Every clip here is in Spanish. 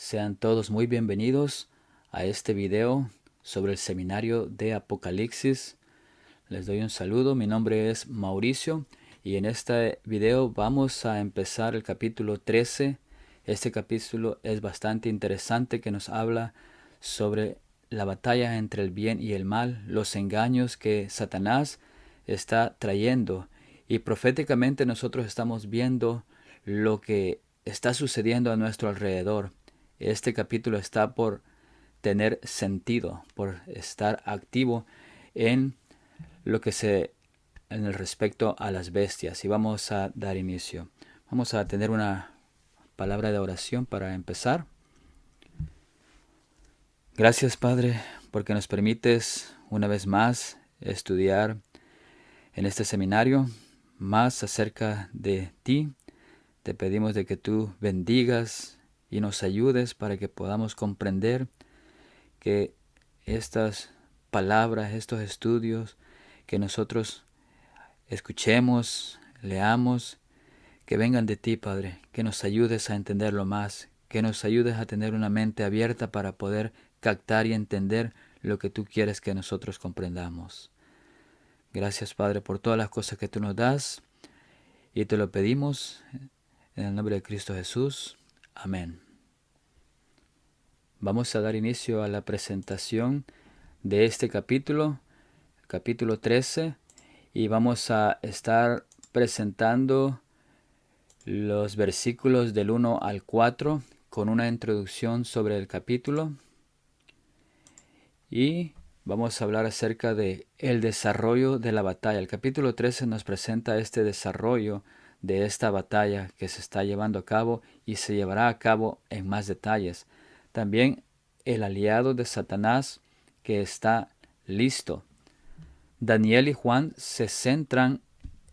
Sean todos muy bienvenidos a este video sobre el seminario de Apocalipsis. Les doy un saludo, mi nombre es Mauricio y en este video vamos a empezar el capítulo 13. Este capítulo es bastante interesante, que nos habla sobre la batalla entre el bien y el mal, los engaños que Satanás está trayendo, y proféticamente nosotros estamos viendo lo que está sucediendo a nuestro alrededor. Este capítulo está por tener sentido, por estar activo en en el respecto a las bestias. Y vamos a dar inicio. Vamos a tener una palabra de oración para empezar. Gracias, Padre, porque nos permites una vez más estudiar en este seminario más acerca de ti. Te pedimos de que tú bendigas y nos ayudes para que podamos comprender que estas palabras, estos estudios que nosotros escuchemos, leamos, que vengan de ti, Padre, que nos ayudes a entenderlo más, que nos ayudes a tener una mente abierta para poder captar y entender lo que tú quieres que nosotros comprendamos. Gracias, Padre, por todas las cosas que tú nos das, y te lo pedimos en el nombre de Cristo Jesús. Amén. Vamos a dar inicio a la presentación de este capítulo 13, y vamos a estar presentando los versículos del 1 al 4 con una introducción sobre el capítulo, y vamos a hablar acerca de el desarrollo de la batalla. El capítulo 13 nos presenta este desarrollo de esta batalla que se está llevando a cabo y se llevará a cabo en más detalles. También el aliado de Satanás que está listo. Daniel y Juan se centran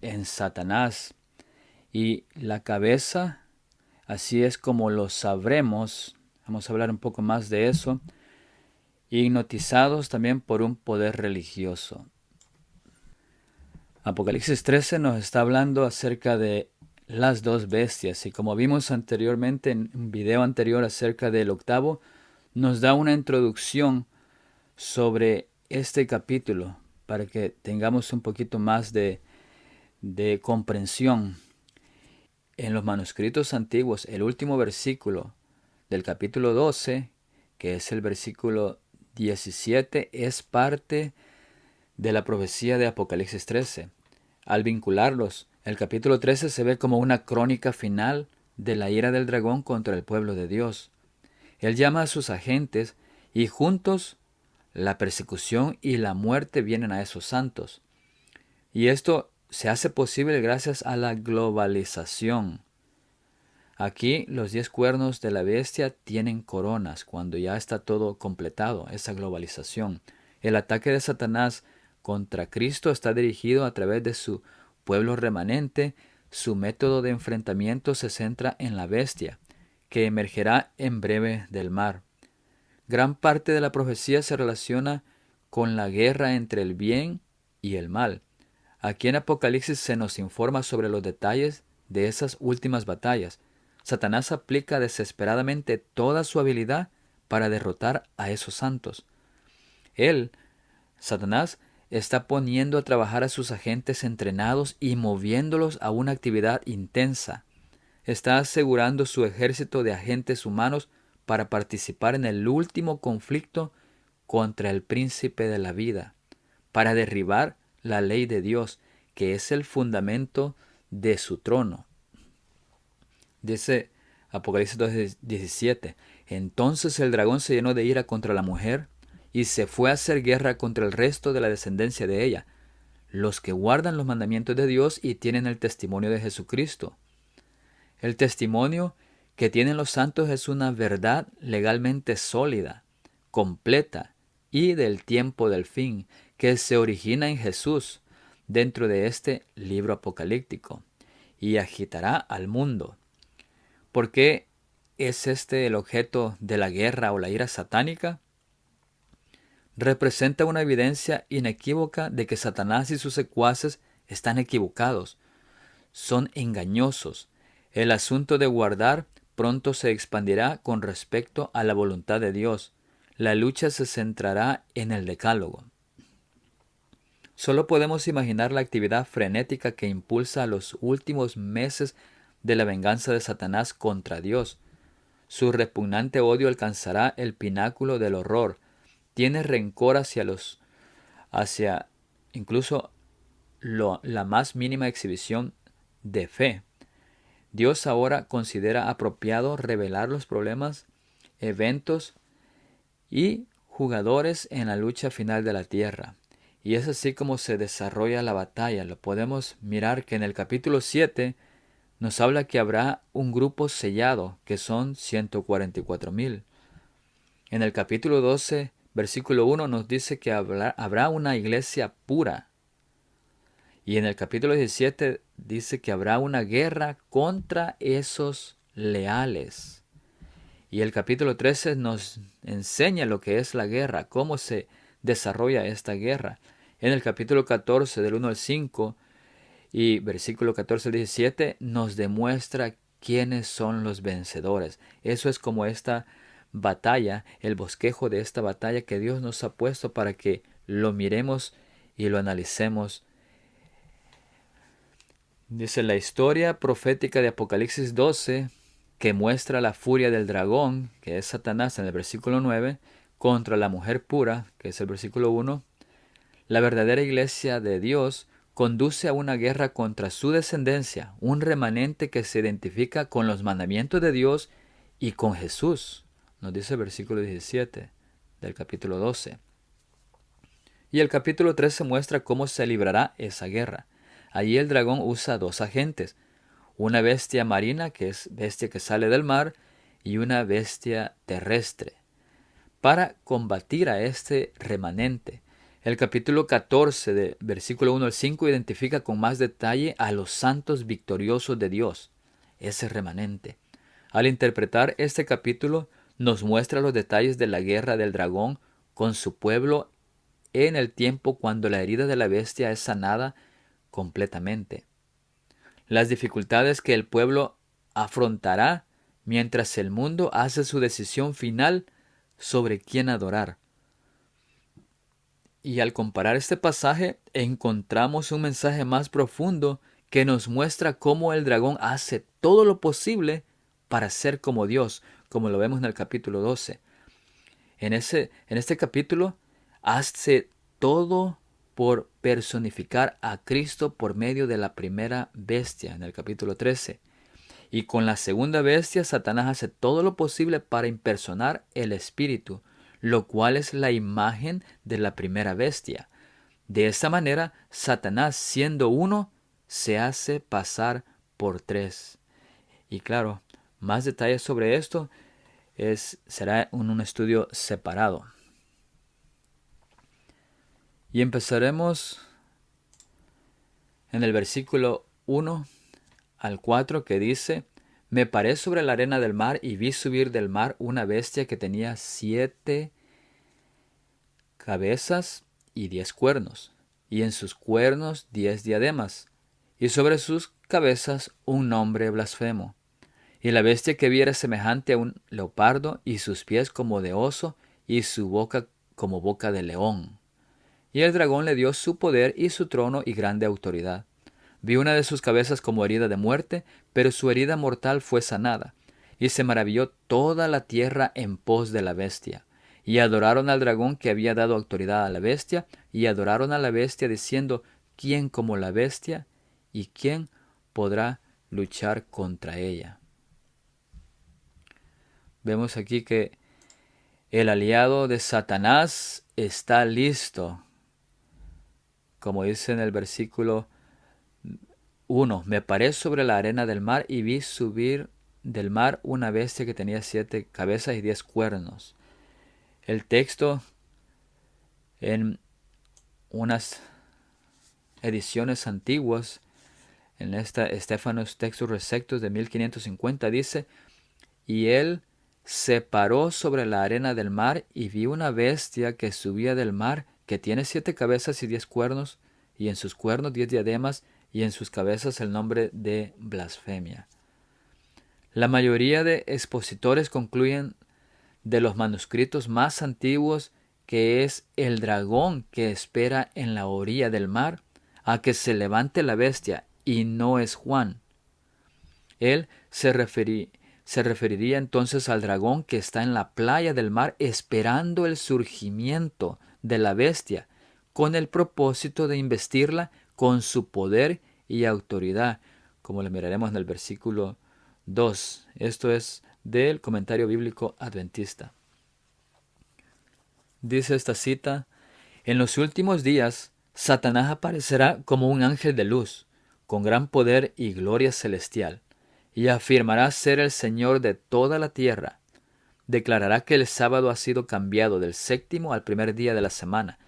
en Satanás y la cabeza, así es como lo sabremos. Vamos a hablar un poco más de eso. Hipnotizados también por un poder religioso. Apocalipsis 13 nos está hablando acerca de las dos bestias, y como vimos anteriormente en un video anterior acerca del octavo, nos da una introducción sobre este capítulo para que tengamos un poquito más de comprensión. En los manuscritos antiguos, el último versículo del capítulo 12, que es el versículo 17, es parte de la profecía de Apocalipsis 13. Al vincularlos, el capítulo 13 se ve como una crónica final de la ira del dragón contra el pueblo de Dios. Él llama a sus agentes y juntos la persecución y la muerte vienen a esos santos. Y esto se hace posible gracias a la globalización. Aquí los 10 cuernos de la bestia tienen coronas cuando ya está todo completado, esa globalización. El ataque de Satanás contra Cristo está dirigido a través de su pueblo remanente. Su método de enfrentamiento se centra en la bestia, que emergerá en breve del mar. Gran parte de la profecía se relaciona con la guerra entre el bien y el mal. Aquí en Apocalipsis se nos informa sobre los detalles de esas últimas batallas. Satanás aplica desesperadamente toda su habilidad para derrotar a esos santos. Satanás, está poniendo a trabajar a sus agentes entrenados y moviéndolos a una actividad intensa. Está asegurando su ejército de agentes humanos para participar en el último conflicto contra el príncipe de la vida, para derribar la ley de Dios, que es el fundamento de su trono. Dice Apocalipsis 2:17, entonces el dragón se llenó de ira contra la mujer y se fue a hacer guerra contra el resto de la descendencia de ella, los que guardan los mandamientos de Dios y tienen el testimonio de Jesucristo. El testimonio que tienen los santos es una verdad legalmente sólida, completa y del tiempo del fin, que se origina en Jesús dentro de este libro apocalíptico y agitará al mundo. ¿Por qué es este el objeto de la guerra o la ira satánica? Representa una evidencia inequívoca de que Satanás y sus secuaces están equivocados, son engañosos. El asunto de guardar pronto se expandirá con respecto a la voluntad de Dios. La lucha se centrará en el decálogo. Solo podemos imaginar la actividad frenética que impulsa a los últimos meses de la venganza de Satanás contra Dios. Su repugnante odio alcanzará el pináculo del horror. Tiene rencor hacia incluso la más mínima exhibición de fe. Dios ahora considera apropiado revelar los problemas, eventos y jugadores en la lucha final de la tierra. Y es así como se desarrolla la batalla. Lo podemos mirar que en el capítulo 7 nos habla que habrá un grupo sellado, que son 144,000. En el capítulo 12, versículo 1 nos dice que habrá una iglesia pura. Y en el capítulo 17 dice que habrá una guerra contra esos leales. Y el capítulo 13 nos enseña lo que es la guerra, cómo se desarrolla esta guerra. En el capítulo 14, del 1 al 5, y versículo 14 al 17, nos demuestra quiénes son los vencedores. Eso es como esta batalla, el bosquejo de esta batalla que Dios nos ha puesto para que lo miremos y lo analicemos. Dice la historia profética de Apocalipsis 12, que muestra la furia del dragón, que es Satanás en el versículo 9, contra la mujer pura, que es el versículo 1. La verdadera iglesia de Dios conduce a una guerra contra su descendencia, un remanente que se identifica con los mandamientos de Dios y con Jesús, nos dice el versículo 17 del capítulo 12. Y el capítulo 13 muestra cómo se librará esa guerra. Allí el dragón usa dos agentes, una bestia marina, que es bestia que sale del mar, y una bestia terrestre, para combatir a este remanente. El capítulo 14, de versículo 1 al 5, identifica con más detalle a los santos victoriosos de Dios, ese remanente. Al interpretar este capítulo, nos muestra los detalles de la guerra del dragón con su pueblo en el tiempo cuando la herida de la bestia es sanada completamente. Las dificultades que el pueblo afrontará mientras el mundo hace su decisión final sobre quién adorar. Y al comparar este pasaje, encontramos un mensaje más profundo que nos muestra cómo el dragón hace todo lo posible para ser como Dios, como lo vemos en el capítulo 12. En este capítulo hace todo por personificar a Cristo por medio de la primera bestia, en el capítulo 13. Y con la segunda bestia, Satanás hace todo lo posible para impersonar el Espíritu, lo cual es la imagen de la primera bestia. De esta manera, Satanás, siendo uno, se hace pasar por tres. Y claro, más detalles sobre esto será un estudio separado. Y empezaremos en el versículo 1 al 4, que dice: Me paré sobre la arena del mar y vi subir del mar una bestia que tenía 7 cabezas y 10 cuernos, y en sus cuernos 10 diademas, y sobre sus cabezas un nombre blasfemo. Y la bestia que vi era semejante a un leopardo, y sus pies como de oso, y su boca como boca de león. Y el dragón le dio su poder y su trono y grande autoridad. Vi una de sus cabezas como herida de muerte, pero su herida mortal fue sanada. Y se maravilló toda la tierra en pos de la bestia. Y adoraron al dragón que había dado autoridad a la bestia, y adoraron a la bestia diciendo: ¿Quién como la bestia? ¿Y quién podrá luchar contra ella? Vemos aquí que el aliado de Satanás está listo. Como dice en el versículo 1, me paré sobre la arena del mar y vi subir del mar una bestia que tenía 7 cabezas y 10 cuernos. El texto en unas ediciones antiguas, en esta Stephanus Textus Receptus de 1550, dice: Y él se paró sobre la arena del mar y vi una bestia que subía del mar, que tiene 7 cabezas y 10 cuernos, y en sus cuernos 10 diademas, y en sus cabezas el nombre de blasfemia. La mayoría de expositores concluyen de los manuscritos más antiguos que es el dragón que espera en la orilla del mar a que se levante la bestia, y no es Juan. Él se referiría entonces al dragón que está en la playa del mar esperando el surgimiento de la bestia, con el propósito de investirla con su poder y autoridad, como lo miraremos en el versículo 2. Esto es del comentario bíblico adventista. Dice esta cita: en los últimos días, Satanás aparecerá como un ángel de luz, con gran poder y gloria celestial, y afirmará ser el Señor de toda la tierra. Declarará que el sábado ha sido cambiado del séptimo al primer día de la semana,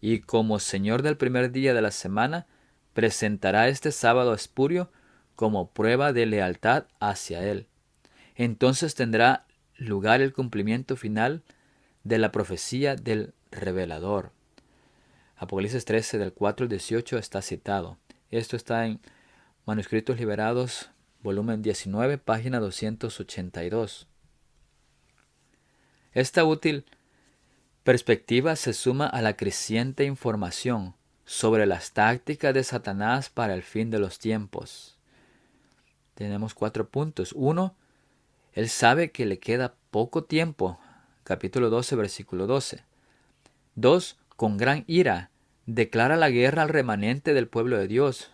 y como Señor del primer día de la semana, presentará este sábado espurio como prueba de lealtad hacia él. Entonces tendrá lugar el cumplimiento final de la profecía del revelador. Apocalipsis 13, del 4 al 18 está citado. Esto está en Manuscritos Liberados, volumen 19, página 282. Esta útil perspectiva se suma a la creciente información sobre las tácticas de Satanás para el fin de los tiempos. Tenemos 4 puntos. 1. Él sabe que le queda poco tiempo. Capítulo 12, versículo 12. 2. Con gran ira, declara la guerra al remanente del pueblo de Dios.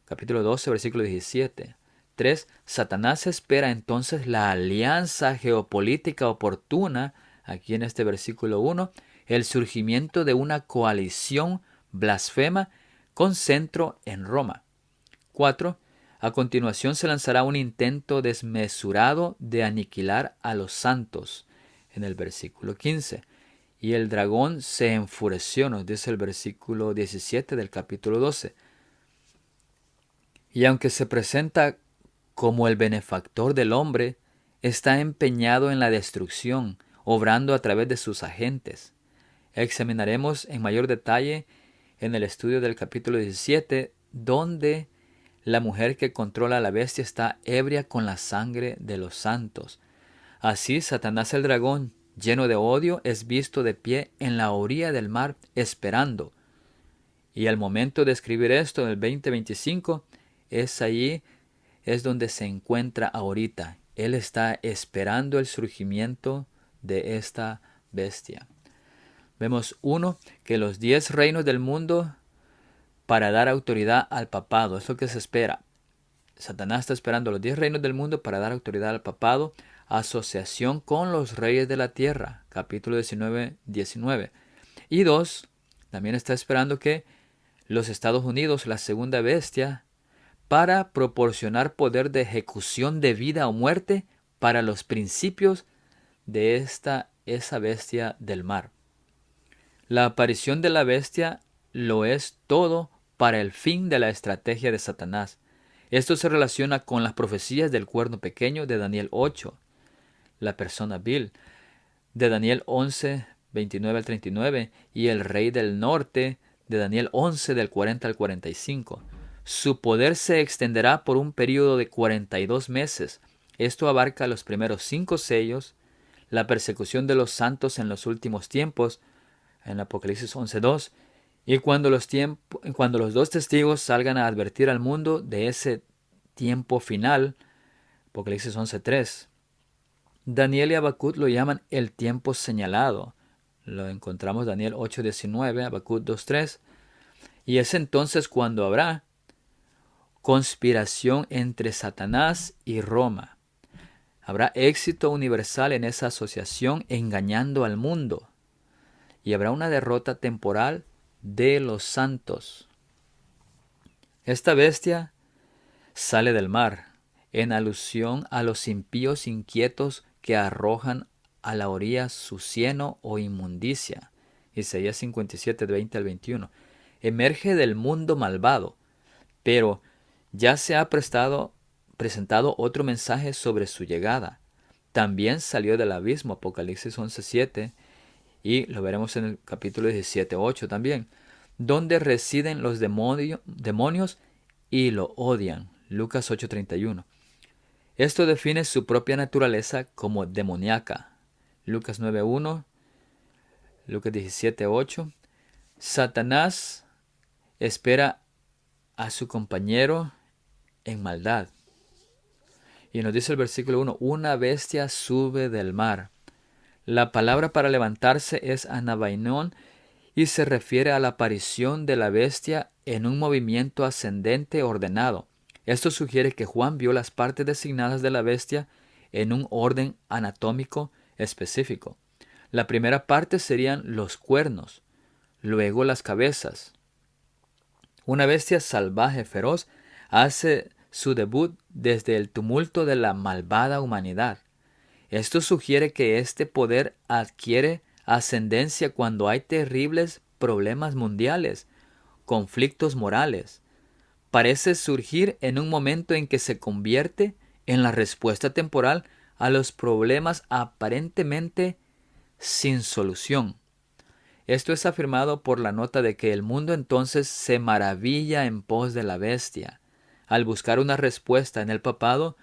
Capítulo 12, versículo 17. 3. Satanás espera entonces la alianza geopolítica oportuna, aquí en este versículo 1, el surgimiento de una coalición blasfema con centro en Roma. 4. A continuación se lanzará un intento desmesurado de aniquilar a los santos, en el versículo 15. Y el dragón se enfureció, nos dice el versículo 17 del capítulo 12. Y aunque se presenta como el benefactor del hombre, está empeñado en la destrucción, obrando a través de sus agentes. Examinaremos en mayor detalle en el estudio del capítulo 17, donde la mujer que controla a la bestia está ebria con la sangre de los santos. Así, Satanás el dragón, lleno de odio, es visto de pie en la orilla del mar esperando. Y al momento de escribir esto, en el 2025, es donde se encuentra ahorita. Él está esperando el surgimiento de esta bestia. Vemos 1, que los 10 reinos del mundo para dar autoridad al papado. Es lo que se espera. Satanás está esperando los 10 reinos del mundo para dar autoridad al papado, asociación con los reyes de la tierra, capítulo 19. Y 2, también está esperando que los Estados Unidos, la segunda bestia, para proporcionar poder de ejecución de vida o muerte para los principios de esa bestia del mar. La aparición de la bestia lo es todo para el fin de la estrategia de Satanás. Esto se relaciona con las profecías del cuerno pequeño de Daniel 8, la persona vil, de Daniel 11, 29 al 39, y el rey del norte, de Daniel 11, del 40 al 45. Su poder se extenderá por un periodo de 42 meses. Esto abarca los primeros 5 sellos, la persecución de los santos en los últimos tiempos, en Apocalipsis 11.2, y cuando los 2 testigos salgan a advertir al mundo de ese tiempo final, Apocalipsis 11.3. Daniel y Habacuc lo llaman el tiempo señalado. Lo encontramos Daniel 8.19, Habacuc 2.3. Y es entonces cuando habrá conspiración entre Satanás y Roma. Habrá éxito universal en esa asociación engañando al mundo. Y habrá una derrota temporal de los santos. Esta bestia sale del mar, en alusión a los impíos inquietos que arrojan a la orilla su cieno o inmundicia. Isaías 57, 20 al 21. Emerge del mundo malvado, pero ya se ha presentado otro mensaje sobre su llegada. También salió del abismo, Apocalipsis 11.7, y lo veremos en el capítulo 17.8 también, donde residen los demonios y lo odian, Lucas 8.31. Esto define su propia naturaleza como demoníaca. Lucas 9:1, Lucas 17:8. Satanás espera a su compañero en maldad. Y nos dice el versículo 1, una bestia sube del mar. La palabra para levantarse es anabainón y se refiere a la aparición de la bestia en un movimiento ascendente ordenado. Esto sugiere que Juan vio las partes designadas de la bestia en un orden anatómico específico. La primera parte serían los cuernos, luego las cabezas. Una bestia salvaje feroz hace su debut desde el tumulto de la malvada humanidad. Esto sugiere que este poder adquiere ascendencia cuando hay terribles problemas mundiales, conflictos morales. Parece surgir en un momento en que se convierte en la respuesta temporal a los problemas aparentemente sin solución. Esto es afirmado por la nota de que el mundo entonces se maravilla en pos de la bestia. Al buscar una respuesta en el papado,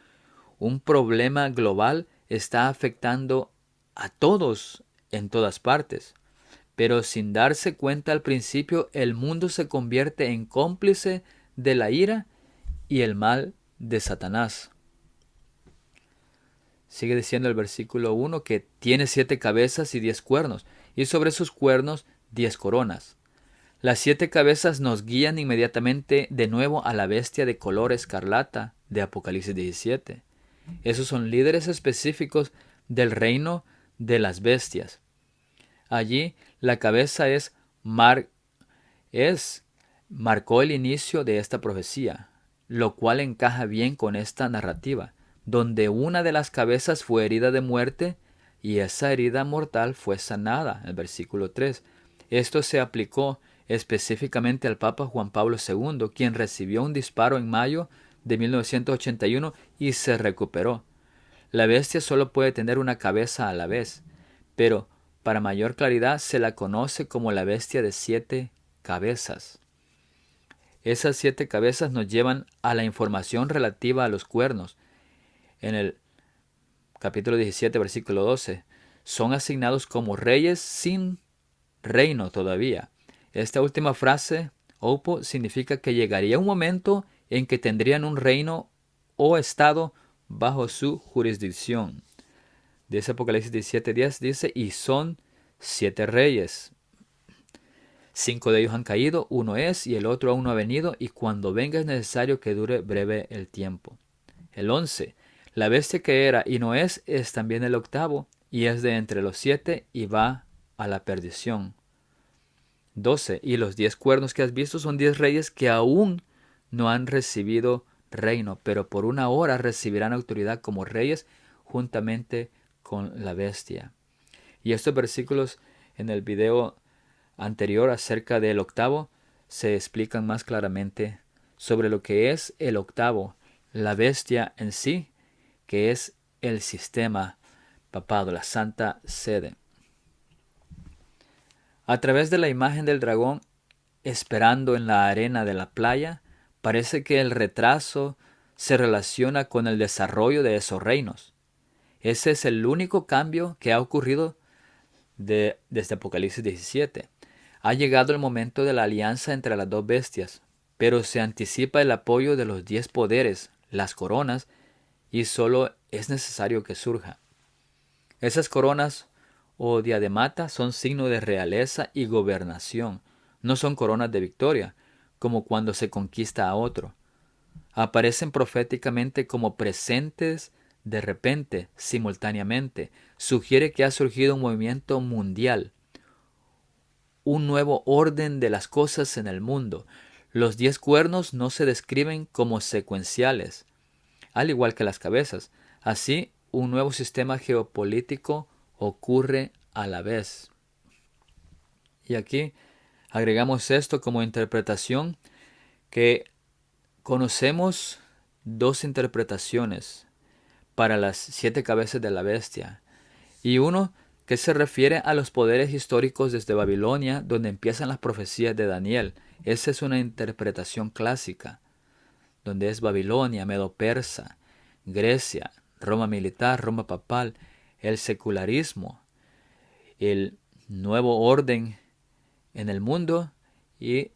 un problema global está afectando a todos en todas partes. Pero sin darse cuenta al principio, el mundo se convierte en cómplice de la ira y el mal de Satanás. Sigue diciendo el versículo 1 que tiene 7 cabezas y 10 cuernos, y sobre sus cuernos 10 coronas. Las 7 cabezas nos guían inmediatamente de nuevo a la bestia de color escarlata de Apocalipsis 17. Esos son líderes específicos del reino de las bestias. Allí la cabeza marcó el inicio de esta profecía, lo cual encaja bien con esta narrativa, donde una de las cabezas fue herida de muerte y esa herida mortal fue sanada, el versículo 3. Esto se aplicó específicamente al Papa Juan Pablo II, quien recibió un disparo en mayo de 1981 y se recuperó. La bestia solo puede tener una cabeza a la vez, pero para mayor claridad se la conoce como la bestia de 7 cabezas. Esas 7 cabezas nos llevan a la información relativa a los cuernos. En el capítulo 17, versículo 12, son asignados como reyes sin reino todavía. Esta última frase, opo, significa que llegaría un momento en que tendrían un reino o estado bajo su jurisdicción. De ese Apocalipsis 17:10 dice, y son 7 reyes. 5 de ellos han caído, uno es y el otro aún no ha venido, y cuando venga es necesario que dure breve el tiempo. El 11. La bestia que era y no es también el octavo, y es de entre los 7 y va a la perdición. 12. Y los 10 cuernos que has visto son 10 reyes que aún no han recibido reino, pero por una hora recibirán autoridad como reyes juntamente con la bestia. Y estos versículos en el video anterior acerca del octavo se explican más claramente sobre lo que es el octavo, la bestia en sí, que es el sistema papado, la Santa Sede. A través de la imagen del dragón esperando en la arena de la playa, parece que el retraso se relaciona con el desarrollo de esos reinos. Ese es el único cambio que ha ocurrido desde Apocalipsis 17. Ha llegado el momento de la alianza entre las dos bestias, pero se anticipa el apoyo de los 10 poderes, las coronas, y solo es necesario que surja. Esas coronas o diademata son signo de realeza y gobernación, no son coronas de victoria, como cuando se conquista a otro. Aparecen proféticamente como presentes de repente, simultáneamente. Sugiere que ha surgido un movimiento mundial, un nuevo orden de las cosas en el mundo. Los 10 cuernos no se describen como secuenciales, al igual que las cabezas. Así, un nuevo sistema geopolítico ocurre a la vez. Y aquí agregamos esto como interpretación, que conocemos 2 interpretaciones para las 7 cabezas de la bestia, y uno que se refiere a los poderes históricos desde Babilonia, donde empiezan las profecías de Daniel. Esa es una interpretación clásica, donde es Babilonia, Medo-Persa, Grecia, Roma militar, Roma papal, el secularismo, el nuevo orden en el mundo y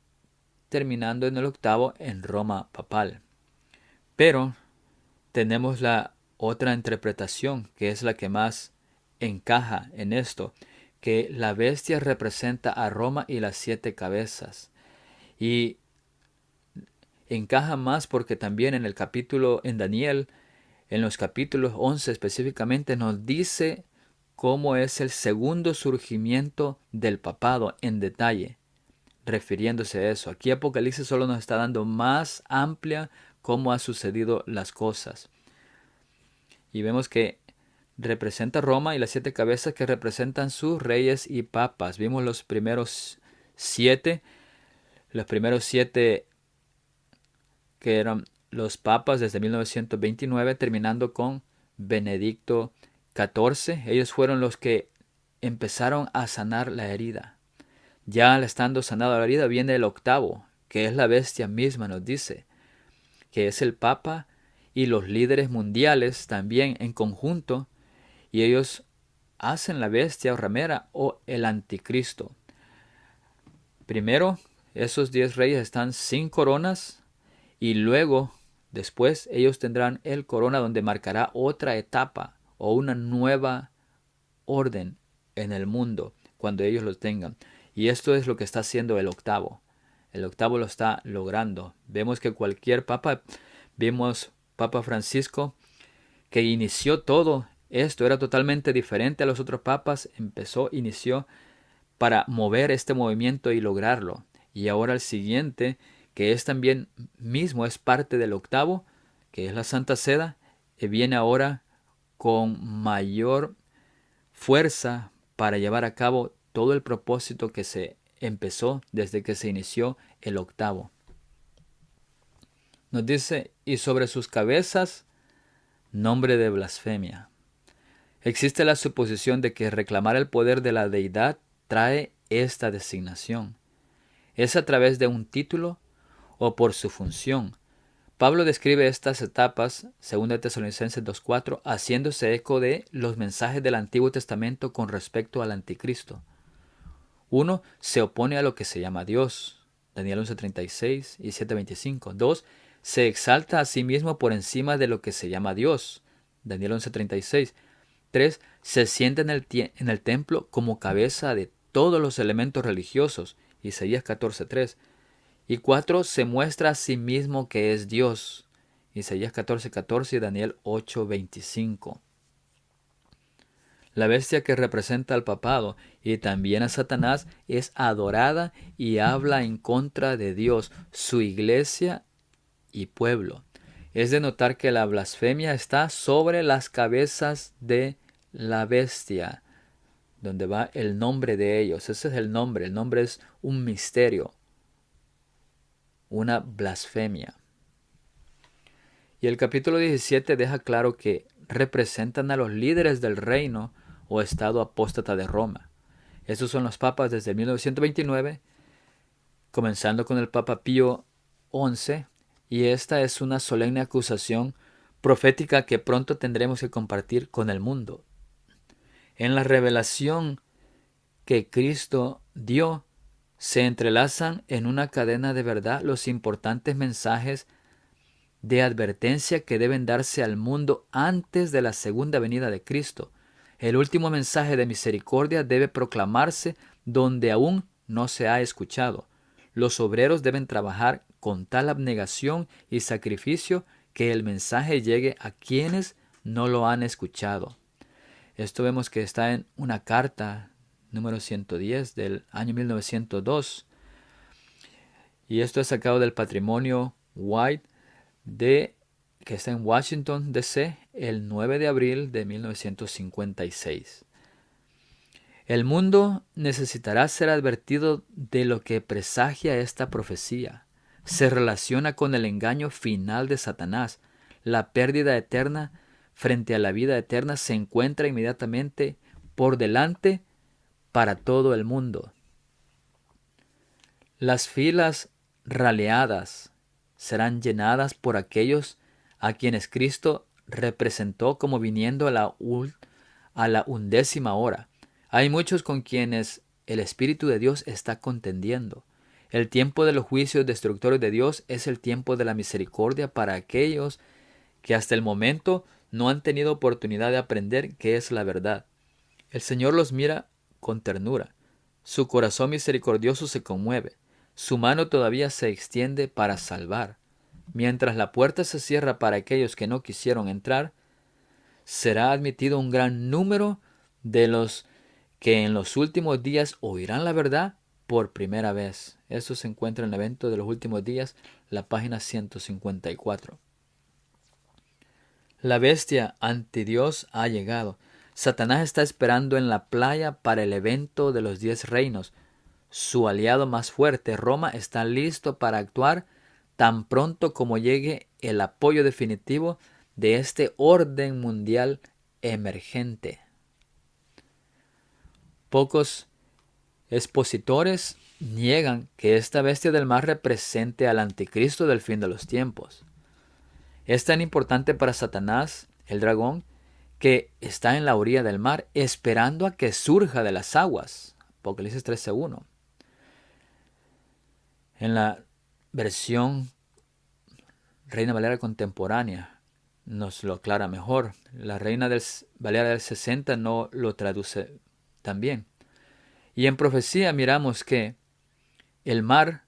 terminando en el octavo en Roma papal. Pero tenemos la otra interpretación, que es la que más encaja en esto, que la bestia representa a Roma y las 7 cabezas. Y encaja más porque también en el capítulo, en Daniel, en los capítulos 11 específicamente, nos dice cómo es el segundo surgimiento del papado en detalle, refiriéndose a eso. Aquí Apocalipsis solo nos está dando más amplia cómo han sucedido las cosas. Y vemos que representa Roma y las 7 cabezas que representan sus reyes y papas. Vimos los primeros 7 que eran los papas desde 1929, terminando con Benedicto XIV. Ellos fueron los que empezaron a sanar la herida. Ya estando sanada la herida viene el octavo, que es la bestia misma, nos dice, que es el papa y los líderes mundiales también en conjunto, y ellos hacen la bestia o ramera o el anticristo. Primero, esos 10 reyes están sin coronas, y luego, después, ellos tendrán el corona donde marcará otra etapa o una nueva orden en el mundo cuando ellos lo tengan. Y esto es lo que está haciendo el octavo. El octavo lo está logrando. Vemos que cualquier papa, vimos Papa Francisco, que inició todo esto, era totalmente diferente a los otros papas, inició para mover este movimiento y lograrlo. Y ahora el siguiente, que es también mismo, es parte del octavo, que es la Santa Seda, viene ahora con mayor fuerza para llevar a cabo todo el propósito que se empezó desde que se inició el octavo. Nos dice, y sobre sus cabezas, nombre de blasfemia. Existe la suposición de que reclamar el poder de la deidad trae esta designación. ¿Es a través de un título o por su función? Pablo describe estas etapas, 2 Tesalonicenses 2:4, haciéndose eco de los mensajes del Antiguo Testamento con respecto al anticristo. 1. Se opone a lo que se llama Dios, Daniel 11:36 y 7:25. 2. Se exalta a sí mismo por encima de lo que se llama Dios, Daniel 11:36. 3. Se sienta en el templo como cabeza de todos los elementos religiosos, Isaías 14:3. Y 4. Se muestra a sí mismo que es Dios, Isaías 14:14 y Daniel 8:25. La bestia que representa al papado y también a Satanás es adorada y habla en contra de Dios, su iglesia y pueblo. Es de notar que la blasfemia está sobre las cabezas de la bestia, donde va el nombre de ellos. Ese es el nombre es un misterio, una blasfemia. Y el capítulo 17 deja claro que representan a los líderes del reino o estado apóstata de Roma. Estos son los papas desde 1929, comenzando con el Papa Pío XI, y esta es una solemne acusación profética que pronto tendremos que compartir con el mundo. En la revelación que Cristo dio, se entrelazan en una cadena de verdad los importantes mensajes de advertencia que deben darse al mundo antes de la segunda venida de Cristo. El último mensaje de misericordia debe proclamarse donde aún no se ha escuchado. Los obreros deben trabajar con tal abnegación y sacrificio que el mensaje llegue a quienes no lo han escuchado. Esto vemos que está en una carta número 110 del año 1902. Y esto es sacado del Patrimonio White que está en Washington, D.C., el 9 de abril de 1956. El mundo necesitará ser advertido de lo que presagia esta profecía. Se relaciona con el engaño final de Satanás. La pérdida eterna frente a la vida eterna se encuentra inmediatamente por delante para todo el mundo. Las filas raleadas serán llenadas por aquellos a quienes Cristo representó como viniendo a la 11ª hora. Hay muchos con quienes el Espíritu de Dios está contendiendo. El tiempo de los juicios destructores de Dios es el tiempo de la misericordia para aquellos que hasta el momento no han tenido oportunidad de aprender qué es la verdad. El Señor los mira con ternura. Su corazón misericordioso se conmueve. Su mano todavía se extiende para salvar. Mientras la puerta se cierra para aquellos que no quisieron entrar, será admitido un gran número de los que en los últimos días oirán la verdad por primera vez. Eso se encuentra en el evento de los últimos días, la página 154. La bestia ante Dios ha llegado. Satanás está esperando en la playa para el evento de los 10 reinos. Su aliado más fuerte, Roma, está listo para actuar tan pronto como llegue el apoyo definitivo de este orden mundial emergente. Pocos expositores niegan que esta bestia del mar represente al anticristo del fin de los tiempos. Es tan importante para Satanás, el dragón, que está en la orilla del mar esperando a que surja de las aguas. Apocalipsis 13:1. En la versión Reina Valera contemporánea nos lo aclara mejor. La Reina Valera del 60 no lo traduce tan bien. Y en profecía miramos que el mar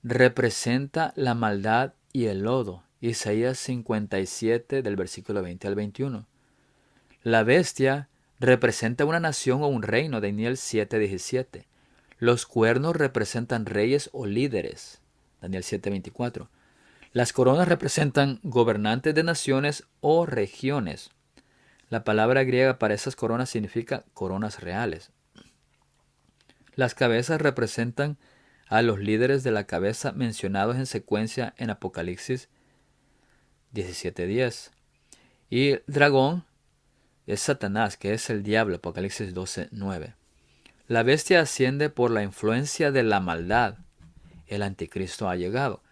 representa la maldad y el lodo. Isaías 57 del versículo 20 al 21. La bestia representa una nación o un reino, Daniel 7:17. Los cuernos representan reyes o líderes, Daniel 7:24. Las coronas representan gobernantes de naciones o regiones. La palabra griega para esas coronas significa coronas reales. Las cabezas representan a los líderes de la cabeza mencionados en secuencia en Apocalipsis 17:10. Y el dragón es Satanás, que es el diablo, Apocalipsis 12:9. La bestia asciende por la influencia de la maldad. El anticristo ha llegado.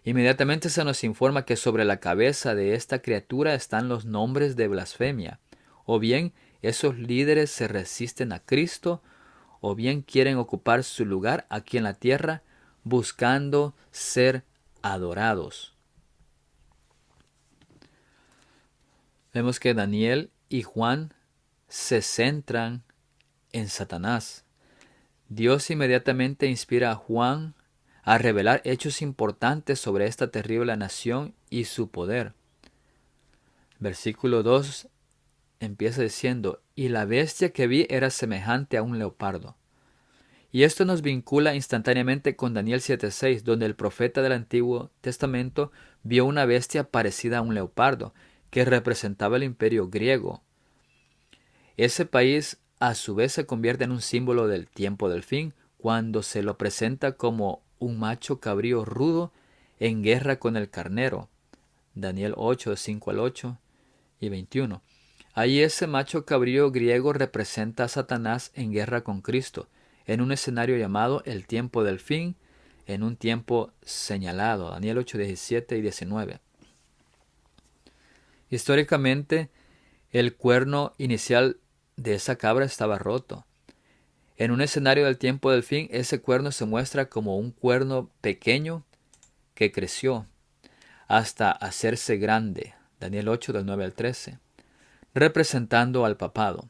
Inmediatamente se nos informa que sobre la cabeza de esta criatura están los nombres de blasfemia. O bien esos líderes se resisten a Cristo, o bien quieren ocupar su lugar aquí en la tierra buscando ser adorados. Vemos que Daniel y Juan se centran en Satanás. Dios inmediatamente inspira a Juan a revelar hechos importantes sobre esta terrible nación y su poder. Versículo 2 empieza diciendo: y la bestia que vi era semejante a un leopardo. Y esto nos vincula instantáneamente con Daniel 7:6, donde el profeta del Antiguo Testamento vio una bestia parecida a un leopardo, que representaba el imperio griego. Ese país a su vez se convierte en un símbolo del tiempo del fin, cuando se lo presenta como un macho cabrío rudo en guerra con el carnero. Daniel 8:5-8 y 21. Ahí ese macho cabrío griego representa a Satanás en guerra con Cristo, en un escenario llamado el tiempo del fin, en un tiempo señalado. Daniel 8:17 y 19. Históricamente, el cuerno inicial de esa cabra estaba roto. En un escenario del tiempo del fin, ese cuerno se muestra como un cuerno pequeño que creció hasta hacerse grande. Daniel 8 del 9 al 13, representando al papado.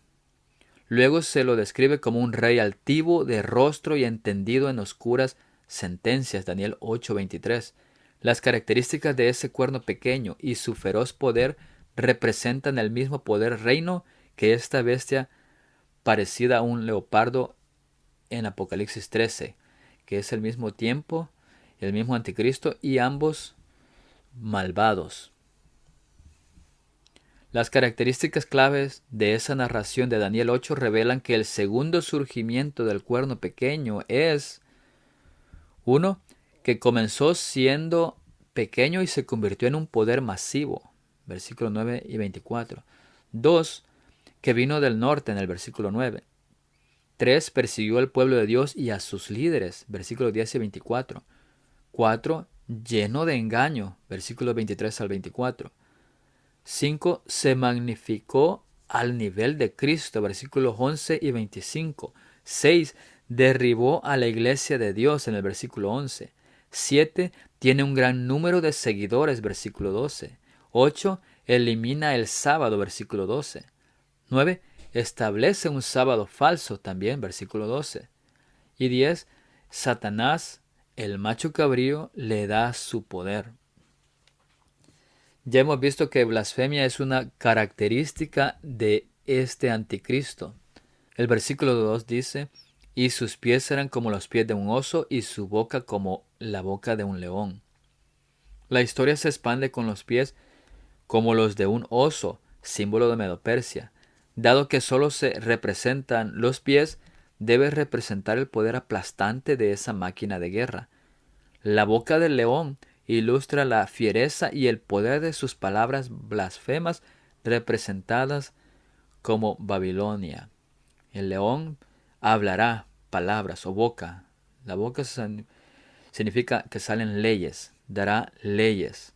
Luego se lo describe como un rey altivo de rostro y entendido en oscuras sentencias. Daniel 8:23. Las características de ese cuerno pequeño y su feroz poder representan el mismo poder reino que esta bestia parecida a un leopardo en Apocalipsis 13, que es el mismo tiempo, el mismo anticristo y ambos malvados. Las características claves de esa narración de Daniel 8 revelan que el segundo surgimiento del cuerno pequeño es 1. Que comenzó siendo pequeño y se convirtió en un poder masivo, versículos 9 y 24. 2. Que vino del norte, en el versículo 9. 3. Persiguió al pueblo de Dios y a sus líderes, versículos 10 y 24. 4. Lleno de engaño, versículos 23 al 24. 5. Se magnificó al nivel de Cristo, versículos 11 y 25. 6. Derribó a la iglesia de Dios en el versículo 11. 7. Tiene un gran número de seguidores, versículo 12. 8. Elimina el sábado, versículo 12. 9. Establece un sábado falso también, versículo 12. Y 10. Satanás, el macho cabrío, le da su poder. Ya hemos visto que blasfemia es una característica de este anticristo. El versículo 2 dice, y sus pies eran como los pies de un oso y su boca como la boca de un león. La historia se expande con los pies como los de un oso, símbolo de Medo-Persia. Dado que solo se representan los pies, debe representar el poder aplastante de esa máquina de guerra. La boca del león ilustra la fiereza y el poder de sus palabras blasfemas representadas como Babilonia. El león hablará palabras o boca. La boca significa que salen leyes, dará leyes.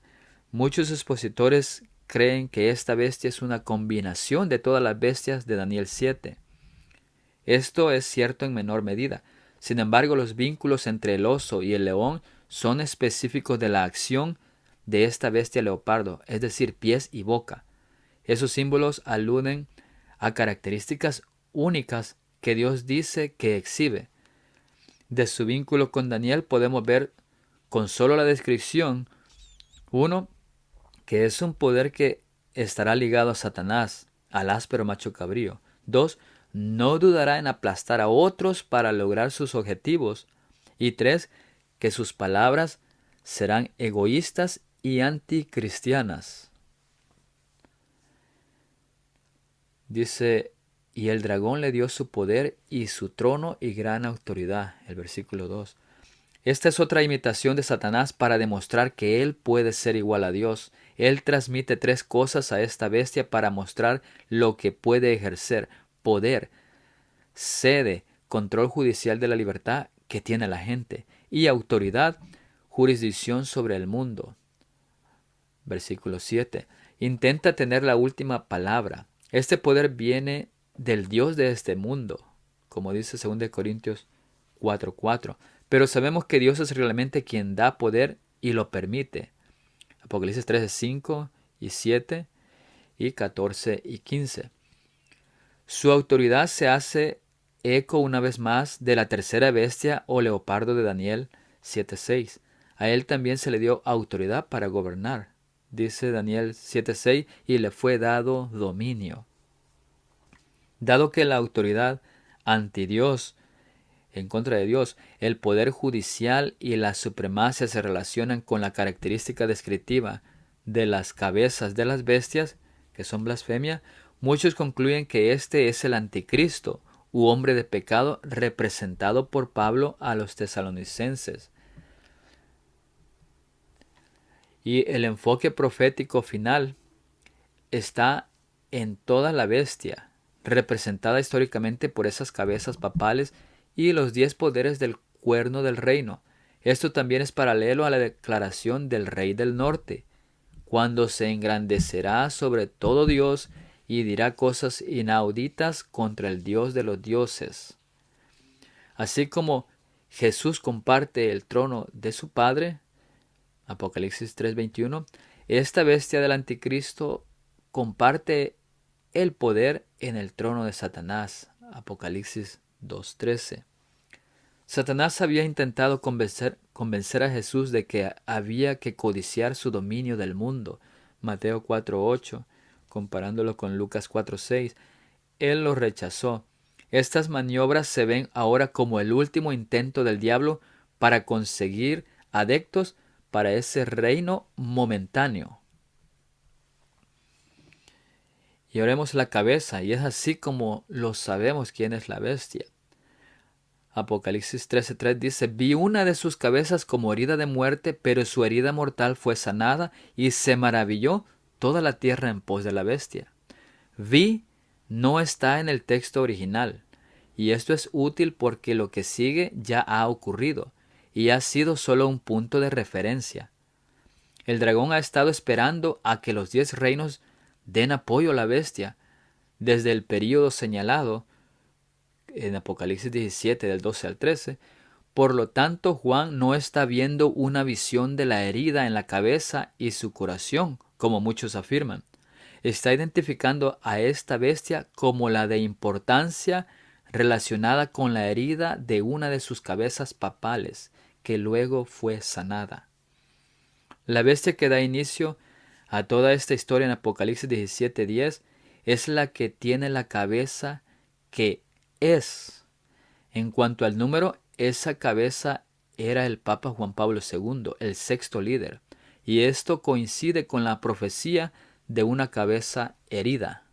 Muchos expositores creen que esta bestia es una combinación de todas las bestias de Daniel 7. Esto es cierto en menor medida. Sin embargo, los vínculos entre el oso y el león son específicos de la acción de esta bestia leopardo, es decir, pies y boca. Esos símbolos aluden a características únicas que Dios dice que exhibe. De su vínculo con Daniel podemos ver con solo la descripción, 1. Que es un poder que estará ligado a Satanás, al áspero macho cabrío. 2. No dudará en aplastar a otros para lograr sus objetivos. Y 3. Que sus palabras serán egoístas y anticristianas. Dice, y el dragón le dio su poder y su trono y gran autoridad. El versículo 2. Esta es otra imitación de Satanás para demostrar que él puede ser igual a Dios. Él transmite 3 cosas a esta bestia para mostrar lo que puede ejercer: poder, sede, control judicial de la libertad que tiene la gente, y autoridad, jurisdicción sobre el mundo. Versículo 7. Intenta tener la última palabra. Este poder viene del Dios de este mundo, como dice 2 Corintios 4:4. Pero sabemos que Dios es realmente quien da poder y lo permite. Apocalipsis 13:5 y 7 y 14 y 15. Su autoridad se hace eco una vez más de la tercera bestia o leopardo de Daniel 7:6. A él también se le dio autoridad para gobernar. Dice Daniel 7:6, y le fue dado dominio. Dado que la autoridad anti Dios, en contra de Dios, el poder judicial y la supremacia se relacionan con la característica descriptiva de las cabezas de las bestias, que son blasfemia, muchos concluyen que este es el anticristo, u hombre de pecado, representado por Pablo a los tesalonicenses. Y el enfoque profético final está en toda la bestia, representada históricamente por esas cabezas papales y los 10 poderes del cuerno del reino. Esto también es paralelo a la declaración del rey del norte, cuando se engrandecerá sobre todo Dios y dirá cosas inauditas contra el Dios de los dioses. Así como Jesús comparte el trono de su Padre, Apocalipsis 3:21, esta bestia del anticristo comparte el poder en el trono de Satanás, Apocalipsis 2:13. Satanás había intentado convencer a Jesús de que había que codiciar su dominio del mundo, Mateo 4:8, comparándolo con Lucas 4:6. Él lo rechazó. Estas maniobras se ven ahora como el último intento del diablo para conseguir adeptos para ese reino momentáneo. Y oremos la cabeza, y es así como lo sabemos quién es la bestia. Apocalipsis 13:3 dice, vi una de sus cabezas como herida de muerte, pero su herida mortal fue sanada, y se maravilló toda la tierra en pos de la bestia. Vi no está en el texto original, y esto es útil porque lo que sigue ya ha ocurrido, y ha sido solo un punto de referencia. El dragón ha estado esperando a que los 10 reinos den apoyo a la bestia desde el período señalado en Apocalipsis 17 del 12 al 13. Por lo tanto, Juan no está viendo una visión de la herida en la cabeza y su curación, como muchos afirman. Está identificando a esta bestia como la de importancia relacionada con la herida de una de sus cabezas papales, que luego fue sanada. La bestia que da inicio a toda esta historia en Apocalipsis 17:10 es la que tiene la cabeza que es. En cuanto al número, esa cabeza era el Papa Juan Pablo II, el sexto líder, y esto coincide con la profecía de una cabeza herida.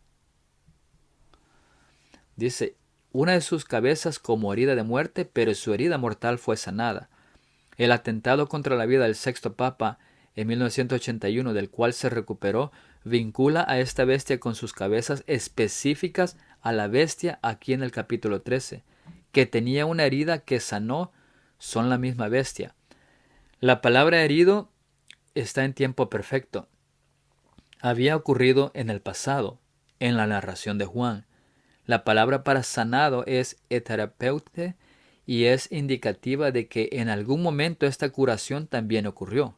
Dice, una de sus cabezas como herida de muerte, pero su herida mortal fue sanada. El atentado contra la vida del sexto Papa en 1981, del cual se recuperó, vincula a esta bestia con sus cabezas específicas a la bestia aquí en el capítulo 13, que tenía una herida que sanó, son la misma bestia. La palabra herido está en tiempo perfecto. Había ocurrido en el pasado, en la narración de Juan. La palabra para sanado es eterapeute y es indicativa de que en algún momento esta curación también ocurrió.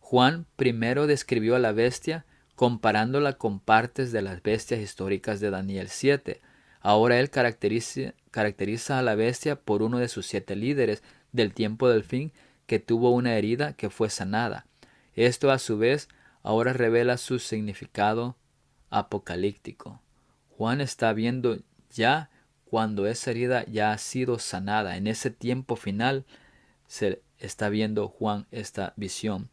Juan primero describió a la bestia comparándola con partes de las bestias históricas de Daniel 7. Ahora él caracteriza a la bestia por uno de sus 7 líderes del tiempo del fin que tuvo una herida que fue sanada. Esto a su vez ahora revela su significado apocalíptico. Juan está viendo ya cuando esa herida ya ha sido sanada. En ese tiempo final se está viendo Juan esta visión.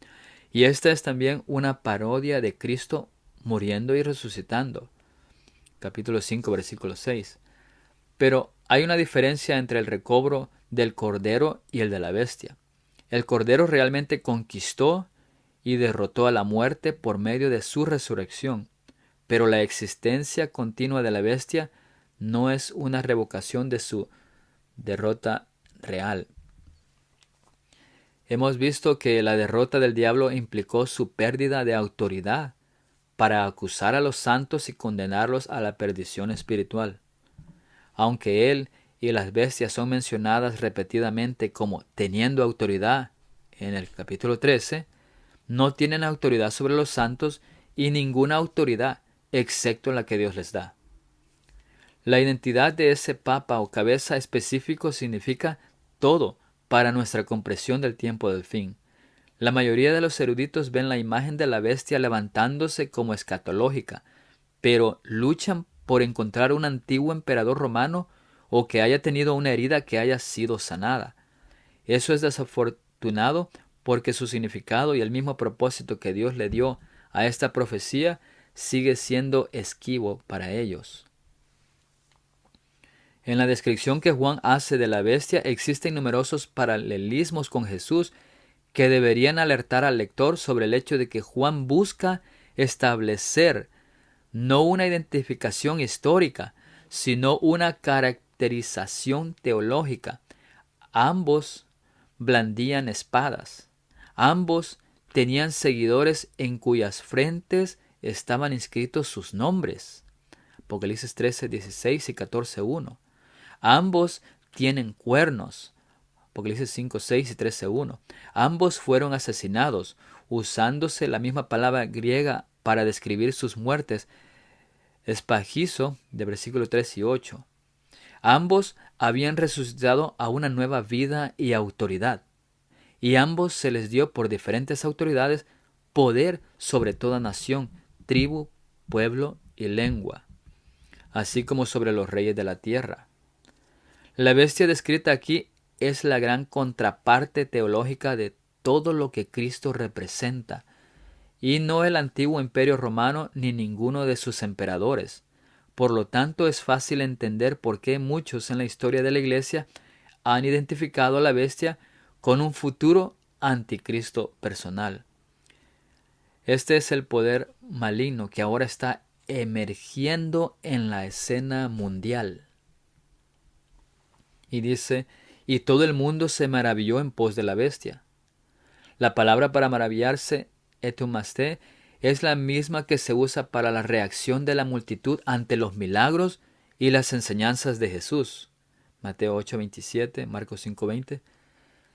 Y esta es también una parodia de Cristo muriendo y resucitando. Capítulo 5, versículo 6. Pero hay una diferencia entre el recobro del Cordero y el de la bestia. El Cordero realmente conquistó y derrotó a la muerte por medio de su resurrección. Pero la existencia continua de la bestia no es una revocación de su derrota real. Hemos visto que la derrota del diablo implicó su pérdida de autoridad para acusar a los santos y condenarlos a la perdición espiritual. Aunque él y las bestias son mencionadas repetidamente como teniendo autoridad en el capítulo 13, no tienen autoridad sobre los santos y ninguna autoridad excepto la que Dios les da. La identidad de ese papa o cabeza específico significa todo para nuestra comprensión del tiempo del fin. La mayoría de los eruditos ven la imagen de la bestia levantándose como escatológica, pero luchan por encontrar un antiguo emperador romano o que haya tenido una herida que haya sido sanada. Eso es desafortunado porque su significado y el mismo propósito que Dios le dio a esta profecía sigue siendo esquivo para ellos. En la descripción que Juan hace de la bestia existen numerosos paralelismos con Jesús que deberían alertar al lector sobre el hecho de que Juan busca establecer no una identificación histórica, sino una caracterización teológica. Ambos blandían espadas. Ambos tenían seguidores en cuyas frentes estaban inscritos sus nombres. Apocalipsis 13, 16 y 14, 1. Ambos tienen cuernos. Apocalipsis 5, 6 y 13, 1. Ambos fueron asesinados, usándose la misma palabra griega para describir sus muertes, espagizo, de versículos 3 y 8. Ambos habían resucitado a una nueva vida y autoridad, y ambos se les dio por diferentes autoridades poder sobre toda nación, tribu, pueblo y lengua, así como sobre los reyes de la tierra. La bestia descrita aquí es la gran contraparte teológica de todo lo que Cristo representa, y no el antiguo imperio romano ni ninguno de sus emperadores. Por lo tanto, es fácil entender por qué muchos en la historia de la Iglesia han identificado a la bestia con un futuro anticristo personal. Este es el poder maligno que ahora está emergiendo en la escena mundial. Y dice, y todo el mundo se maravilló en pos de la bestia. La palabra para maravillarse, etumaste, es la misma que se usa para la reacción de la multitud ante los milagros y las enseñanzas de Jesús. Mateo 8:27, Marcos 5:20.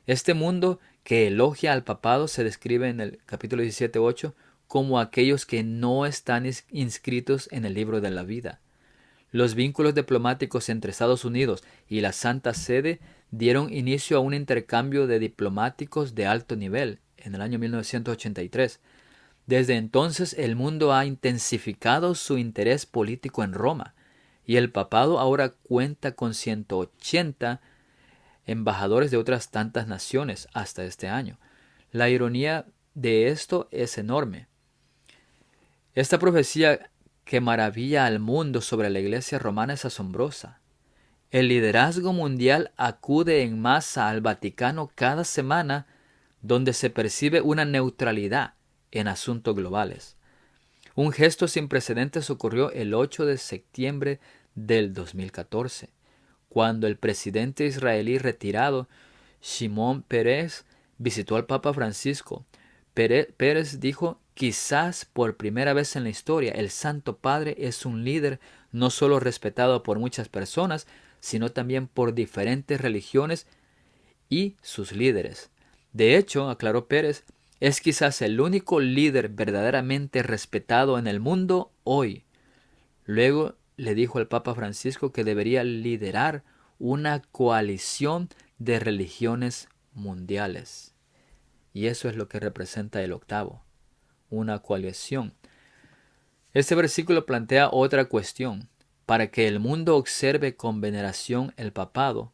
Este mundo que elogia al papado se describe en el capítulo 17:8 como aquellos que no están inscritos en el libro de la vida. Los vínculos diplomáticos entre Estados Unidos y la Santa Sede dieron inicio a un intercambio de diplomáticos de alto nivel en el año 1983. Desde entonces el mundo ha intensificado su interés político en Roma y el papado ahora cuenta con 180 embajadores de otras tantas naciones hasta este año. La ironía de esto es enorme. Esta profecía que maravilla al mundo sobre la Iglesia romana es asombrosa. El liderazgo mundial acude en masa al Vaticano cada semana, donde se percibe una neutralidad en asuntos globales. Un gesto sin precedentes ocurrió el 8 de septiembre del 2014, cuando el presidente israelí retirado, Shimon Peres, visitó al Papa Francisco. Pérez dijo: quizás por primera vez en la historia, el Santo Padre es un líder no solo respetado por muchas personas, sino también por diferentes religiones y sus líderes. De hecho, aclaró Pérez, es quizás el único líder verdaderamente respetado en el mundo hoy. Luego le dijo al Papa Francisco que debería liderar una coalición de religiones mundiales. Y eso es lo que representa el octavo, una coalición. Este versículo plantea otra cuestión. Para que el mundo observe con veneración el papado,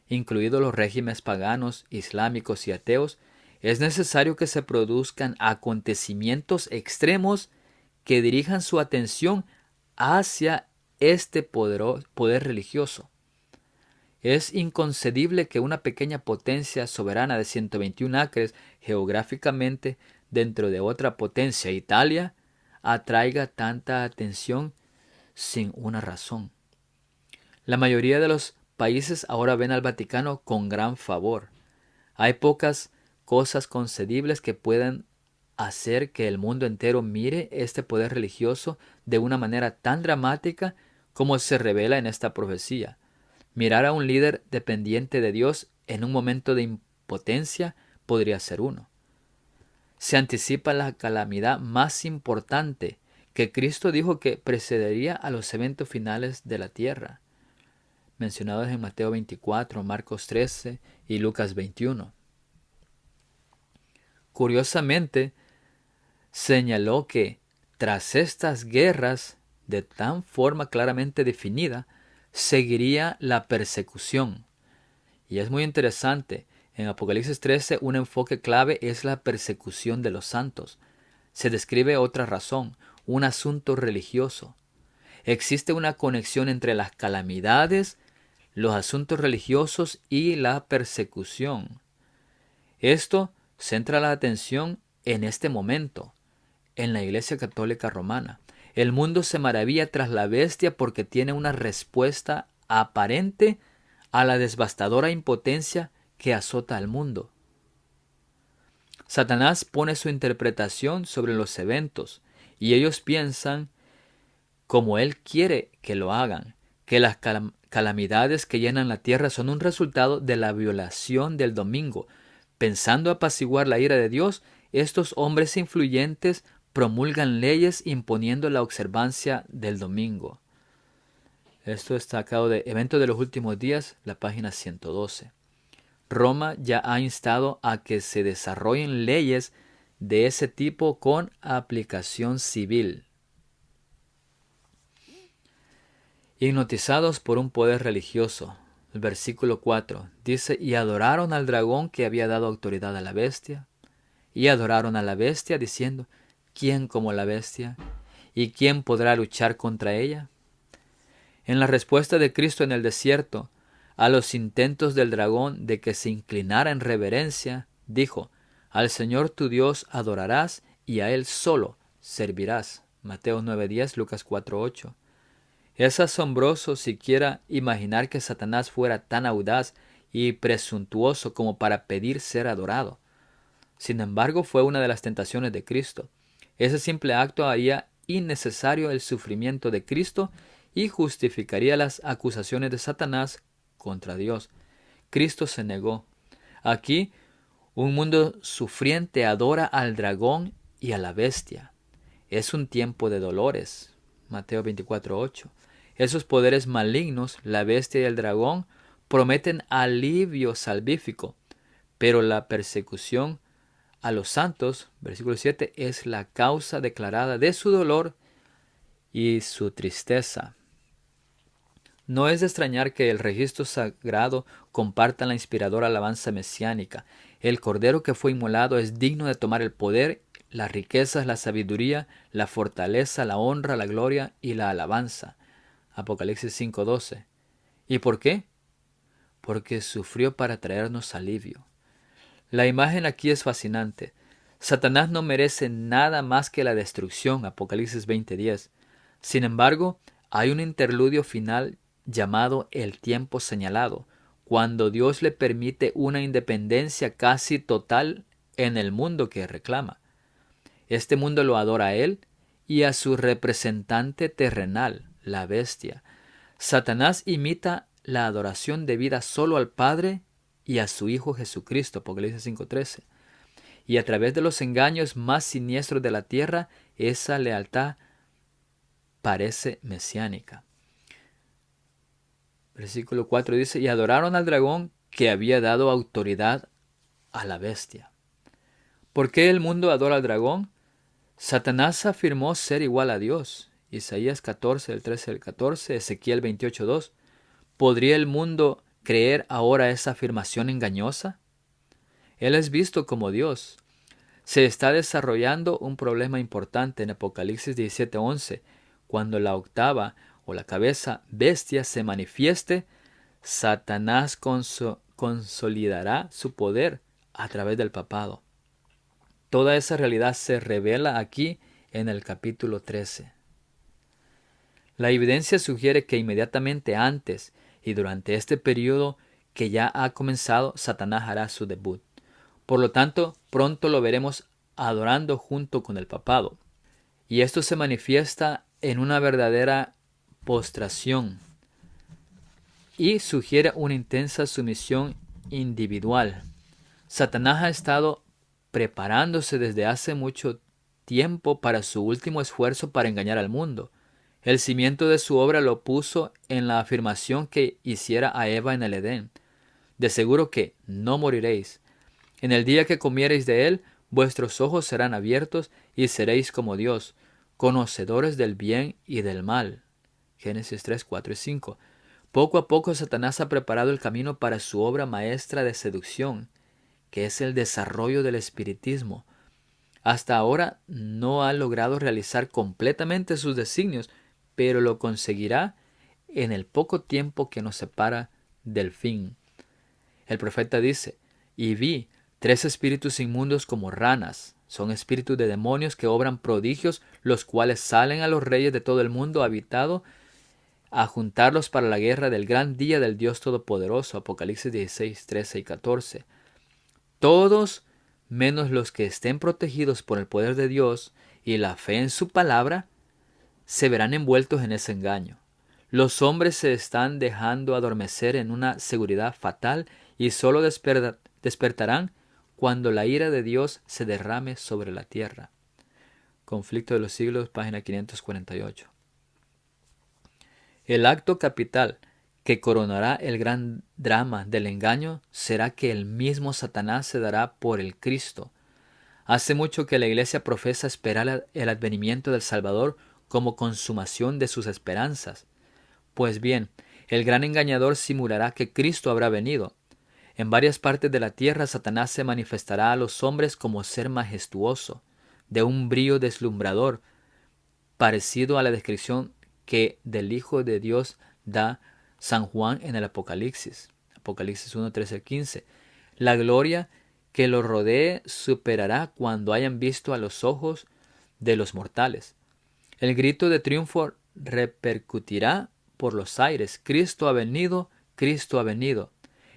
incluidos los regímenes paganos, islámicos y ateos, es necesario que se produzcan acontecimientos extremos que dirijan su atención hacia este poder religioso. Es inconcebible que una pequeña potencia soberana de 121 acres geográficamente dentro de otra potencia, Italia, atraiga tanta atención sin una razón. La mayoría de los países ahora ven al Vaticano con gran favor. Hay pocas cosas concebibles que puedan hacer que el mundo entero mire este poder religioso de una manera tan dramática como se revela en esta profecía. Mirar a un líder dependiente de Dios en un momento de impotencia podría ser uno. Se anticipa la calamidad más importante que Cristo dijo que precedería a los eventos finales de la tierra, mencionados en Mateo 24, Marcos 13 y Lucas 21. Curiosamente, señaló que tras estas guerras, de tan forma claramente definida, seguiría la persecución. Y es muy interesante, en Apocalipsis 13 un enfoque clave es la persecución de los santos. Se describe otra razón, un asunto religioso. Existe una conexión entre las calamidades, los asuntos religiosos y la persecución. Esto centra la atención en este momento, en la Iglesia Católica Romana. El mundo se maravilla tras la bestia porque tiene una respuesta aparente a la devastadora impotencia que azota al mundo. Satanás pone su interpretación sobre los eventos y ellos piensan como él quiere que lo hagan, que las calamidades que llenan la tierra son un resultado de la violación del domingo. Pensando apaciguar la ira de Dios, estos hombres influyentes promulgan leyes imponiendo la observancia del domingo. Esto está sacado de Evento de los Últimos Días, la página 112. Roma ya ha instado a que se desarrollen leyes de ese tipo con aplicación civil. Hipnotizados por un poder religioso. El versículo 4 dice: y adoraron al dragón que había dado autoridad a la bestia, y adoraron a la bestia diciendo: ¿quién como la bestia? ¿Y quién podrá luchar contra ella? En la respuesta de Cristo en el desierto a los intentos del dragón de que se inclinara en reverencia, dijo: al Señor tu Dios adorarás y a Él solo servirás. Mateo 9:10, Lucas 4:8. Es asombroso siquiera imaginar que Satanás fuera tan audaz y presuntuoso como para pedir ser adorado. Sin embargo, fue una de las tentaciones de Cristo. Ese simple acto haría innecesario el sufrimiento de Cristo y justificaría las acusaciones de Satanás contra Dios. Cristo se negó. Aquí, un mundo sufriente adora al dragón y a la bestia. Es un tiempo de dolores. Mateo 24:8. Esos poderes malignos, la bestia y el dragón, prometen alivio salvífico, pero la persecución a los santos, versículo 7, es la causa declarada de su dolor y su tristeza. No es de extrañar que el registro sagrado comparta la inspiradora alabanza mesiánica. El cordero que fue inmolado es digno de tomar el poder, las riquezas, la sabiduría, la fortaleza, la honra, la gloria y la alabanza. Apocalipsis 5:12. ¿Y por qué? Porque sufrió para traernos alivio. La imagen aquí es fascinante. Satanás no merece nada más que la destrucción. Apocalipsis 20:10. Sin embargo, hay un interludio final llamado el tiempo señalado, cuando Dios le permite una independencia casi total en el mundo que reclama. Este mundo lo adora a él y a su representante terrenal, la bestia. Satanás imita la adoración debida solo al Padre y a su Hijo Jesucristo, Apocalipsis 5:13. Y a través de los engaños más siniestros de la tierra, esa lealtad parece mesiánica. Versículo 4 dice, y adoraron al dragón que había dado autoridad a la bestia. ¿Por qué el mundo adora al dragón? Satanás afirmó ser igual a Dios. Isaías 14, el 13 al 14, Ezequiel 28:2. ¿Podría el mundo creer ahora esa afirmación engañosa? Él es visto como Dios. Se está desarrollando un problema importante en Apocalipsis 17:11. Cuando la octava o la cabeza bestia se manifieste, Satanás consolidará su poder a través del papado. Toda esa realidad se revela aquí en el capítulo 13. La evidencia sugiere que inmediatamente antes y durante este periodo que ya ha comenzado, Satanás hará su debut. Por lo tanto, pronto lo veremos adorando junto con el papado. Y esto se manifiesta en una verdadera postración y sugiere una intensa sumisión individual. Satanás ha estado preparándose desde hace mucho tiempo para su último esfuerzo para engañar al mundo. El cimiento de su obra lo puso en la afirmación que hiciera a Eva en el Edén. De seguro que no moriréis. En el día que comiereis de él, vuestros ojos serán abiertos y seréis como Dios, conocedores del bien y del mal. Génesis 3, 4 y 5. Poco a poco Satanás ha preparado el camino para su obra maestra de seducción, que es el desarrollo del espiritismo. Hasta ahora no ha logrado realizar completamente sus designios, pero lo conseguirá en el poco tiempo que nos separa del fin. El profeta dice, y vi 3 espíritus inmundos como ranas. Son espíritus de demonios que obran prodigios, los cuales salen a los reyes de todo el mundo habitado a juntarlos para la guerra del gran día del Dios Todopoderoso. Apocalipsis 16, 13 y 14. Todos, menos los que estén protegidos por el poder de Dios y la fe en su palabra, se verán envueltos en ese engaño. Los hombres se están dejando adormecer en una seguridad fatal y solo despertarán cuando la ira de Dios se derrame sobre la tierra. Conflicto de los siglos, página 548. El acto capital que coronará el gran drama del engaño será que el mismo Satanás se dará por el Cristo. Hace mucho que la Iglesia profesa esperar el advenimiento del Salvador como consumación de sus esperanzas. Pues bien, el gran engañador simulará que Cristo habrá venido. En varias partes de la tierra Satanás se manifestará a los hombres como ser majestuoso, de un brillo deslumbrador, parecido a la descripción que del Hijo de Dios da San Juan en el Apocalipsis. Apocalipsis 1, 13 al 15. La gloria que lo rodee superará cuando hayan visto a los ojos de los mortales. El grito de triunfo repercutirá por los aires. Cristo ha venido, Cristo ha venido.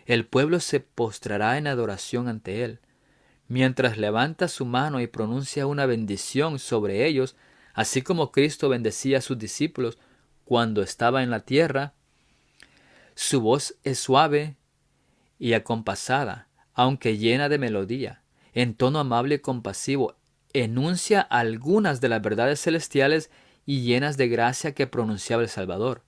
El pueblo se postrará en adoración ante él. mientras levanta su mano y pronuncia una bendición sobre ellos, así como Cristo bendecía a sus discípulos cuando estaba en la tierra. Su voz es suave y acompasada, aunque llena de melodía. En tono amable y compasivo, enuncia algunas de las verdades celestiales y llenas de gracia que pronunciaba el Salvador.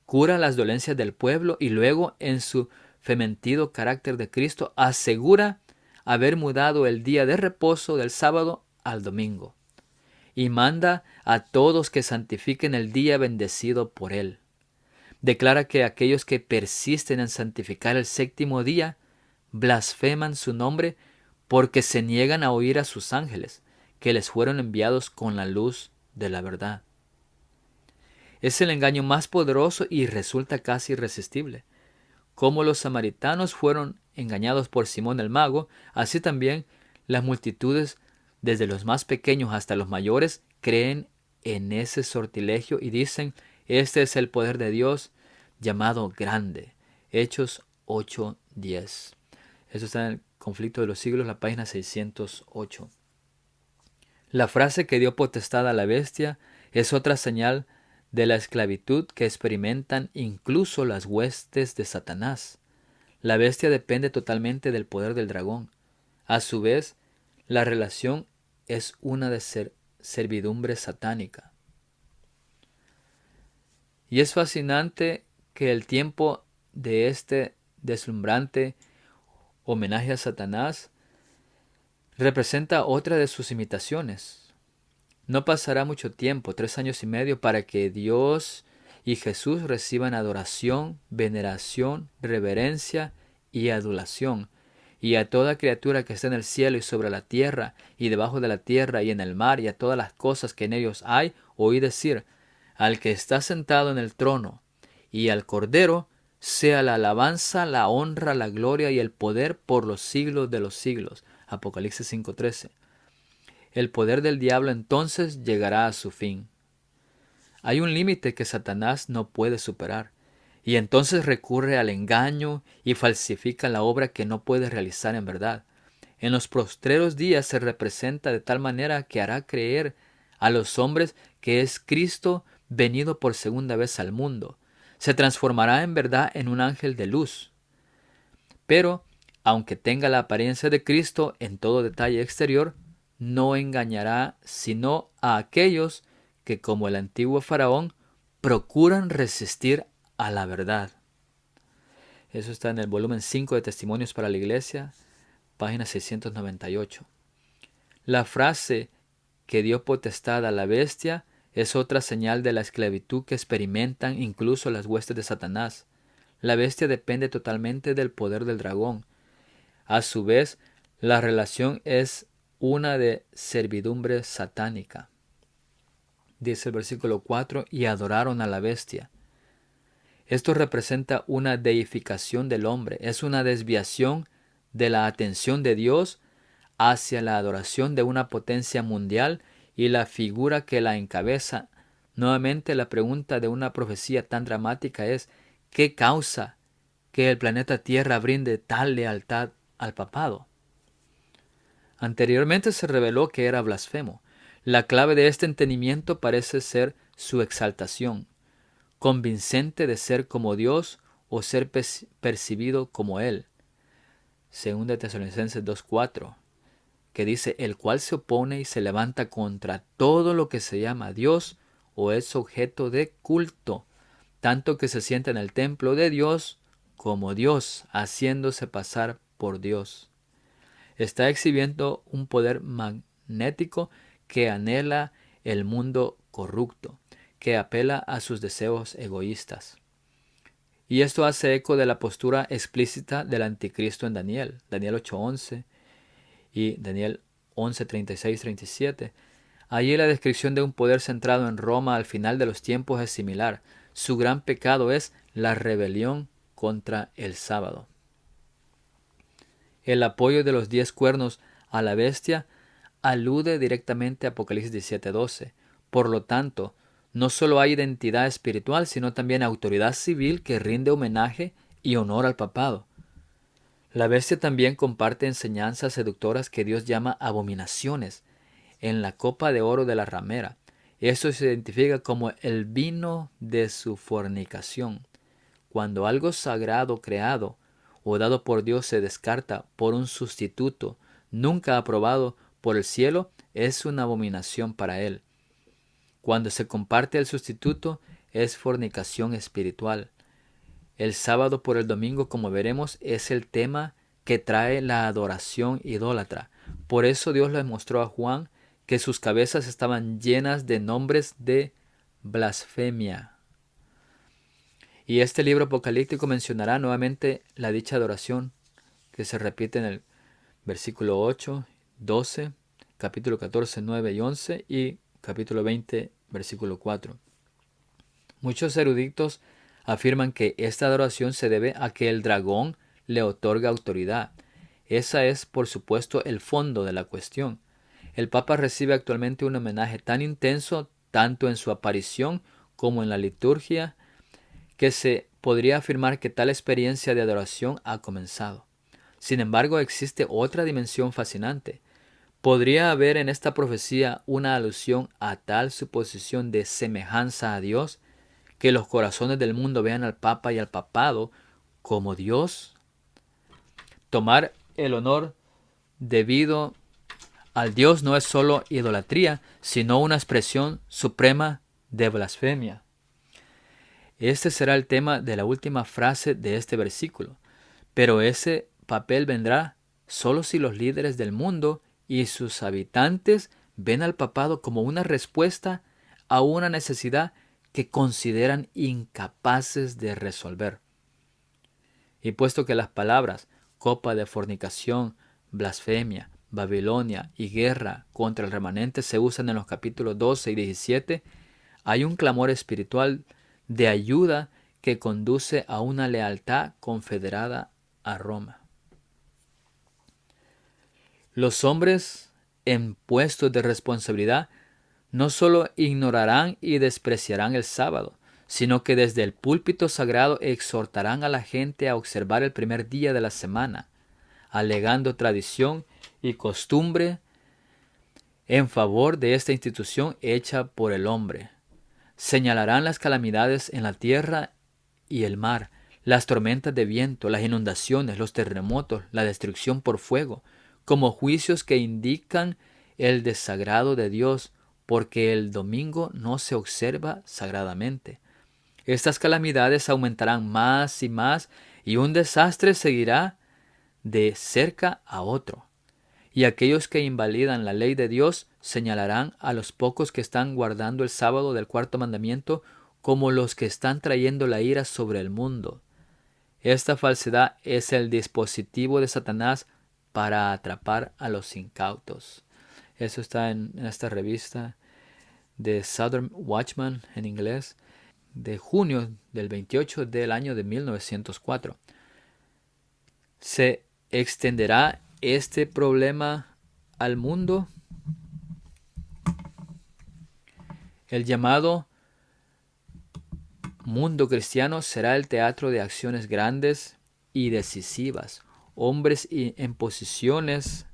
Cura las dolencias del pueblo y luego, en su fementido carácter de Cristo, asegura haber mudado el día de reposo del sábado al domingo, y manda a todos que santifiquen el día bendecido por él. Declara que aquellos que persisten en santificar el séptimo día blasfeman su nombre porque se niegan a oír a sus ángeles, que les fueron enviados con la luz de la verdad. Es el engaño más poderoso y resulta casi irresistible. Como los samaritanos fueron engañados por Simón el mago, así también las multitudes, desde los más pequeños hasta los mayores, creen en ese sortilegio y dicen: este es el poder de Dios llamado grande. Hechos 8:10. Eso está en el Conflicto de los Siglos, la página 608. La frase que dio potestad a la bestia es otra señal de la esclavitud que experimentan incluso las huestes de Satanás. La bestia depende totalmente del poder del dragón. A su vez, la relación es una de servidumbre satánica. Y es fascinante que el tiempo de este deslumbrante homenaje a Satanás representa otra de sus imitaciones. No pasará mucho tiempo, 3 años y medio, para que Dios y Jesús reciban adoración, veneración, reverencia y adulación. Y a toda criatura que está en el cielo y sobre la tierra, y debajo de la tierra y en el mar, y a todas las cosas que en ellos hay, oí decir: al que está sentado en el trono y al Cordero, sea la alabanza, la honra, la gloria y el poder por los siglos de los siglos. Apocalipsis 5:13. El poder del diablo entonces llegará a su fin. Hay un límite que Satanás no puede superar, y entonces recurre al engaño y falsifica la obra que no puede realizar en verdad. En los postreros días se representa de tal manera que hará creer a los hombres que es Cristo venido por segunda vez al mundo. Se transformará en verdad en un ángel de luz. Pero, aunque tenga la apariencia de Cristo en todo detalle exterior, no engañará sino a aquellos que, como el antiguo faraón, procuran resistir a la verdad. Eso está en el volumen 5 de Testimonios para la Iglesia, página 698. La frase que dio potestad a la bestia es otra señal de la esclavitud que experimentan incluso las huestes de Satanás. La bestia depende totalmente del poder del dragón. A su vez, la relación es una de servidumbre satánica. Dice el versículo 4: y adoraron a la bestia. Esto representa una deificación del hombre, es una desviación de la atención de Dios hacia la adoración de una potencia mundial y la figura que la encabeza. Nuevamente, la pregunta de una profecía tan dramática es: ¿qué causa que el planeta Tierra brinde tal lealtad al papado? Anteriormente se reveló que era blasfemo. La clave de este entendimiento parece ser su exaltación, convincente de ser como Dios o ser percibido como Él. 2 Tesalonicenses 2:4, que dice: el cual se opone y se levanta contra todo lo que se llama Dios o es objeto de culto, tanto que se sienta en el templo de Dios como Dios, haciéndose pasar por Dios. Está exhibiendo un poder magnético que anhela el mundo corrupto, que apela a sus deseos egoístas. Y esto hace eco de la postura explícita del anticristo en Daniel 8:11 y Daniel 11:36-37. Allí la descripción de un poder centrado en Roma al final de los tiempos es similar. Su gran pecado es la rebelión contra el sábado. El apoyo de los 10 cuernos a la bestia alude directamente a Apocalipsis 17:12. Por lo tanto, no solo hay identidad espiritual, sino también autoridad civil que rinde homenaje y honor al papado. La bestia también comparte enseñanzas seductoras que Dios llama abominaciones en la copa de oro de la ramera. Esto se identifica como el vino de su fornicación. Cuando algo sagrado creado o dado por Dios se descarta por un sustituto nunca aprobado por el cielo, es una abominación para él. Cuando se comparte el sustituto, es fornicación espiritual. El sábado por el domingo, como veremos, es el tema que trae la adoración idólatra. Por eso Dios le mostró a Juan que sus cabezas estaban llenas de nombres de blasfemia. Y este libro apocalíptico mencionará nuevamente la dicha adoración que se repite en el versículo 8, 12, capítulo 14, 9 y 11 y capítulo 20, versículo 4. Muchos eruditos afirman que esta adoración se debe a que el dragón le otorga autoridad. Esa es, por supuesto, el fondo de la cuestión. El Papa recibe actualmente un homenaje tan intenso, tanto en su aparición como en la liturgia, que se podría afirmar que tal experiencia de adoración ha comenzado. Sin embargo, existe otra dimensión fascinante. ¿Podría haber en esta profecía una alusión a tal suposición de semejanza a Dios, que los corazones del mundo vean al Papa y al papado como Dios? Tomar el honor debido al Dios no es solo idolatría, sino una expresión suprema de blasfemia. Este será el tema de la última frase de este versículo. Pero ese papel vendrá solo si los líderes del mundo y sus habitantes ven al papado como una respuesta a una necesidad que consideran incapaces de resolver. Y puesto que las palabras copa de fornicación, blasfemia, Babilonia y guerra contra el remanente se usan en los capítulos 12 y 17, hay un clamor espiritual de ayuda que conduce a una lealtad confederada a Roma. Los hombres en puestos de responsabilidad no solo ignorarán y despreciarán el sábado, sino que desde el púlpito sagrado exhortarán a la gente a observar el primer día de la semana, alegando tradición y costumbre en favor de esta institución hecha por el hombre. Señalarán las calamidades en la tierra y el mar, las tormentas de viento, las inundaciones, los terremotos, la destrucción por fuego, como juicios que indican el desagrado de Dios, porque el domingo no se observa sagradamente. Estas calamidades aumentarán más y un desastre seguirá de cerca a otro. Y aquellos que invalidan la ley de Dios señalarán a los pocos que están guardando el sábado del cuarto mandamiento como los que están trayendo la ira sobre el mundo. Esta falsedad es el dispositivo de Satanás para atrapar a los incautos. Eso está en esta revista de Southern Watchman en inglés, de junio del 28 del año de 1904. ¿Se extenderá este problema al mundo? El llamado mundo cristiano será el teatro de acciones grandes y decisivas. Hombres en posiciones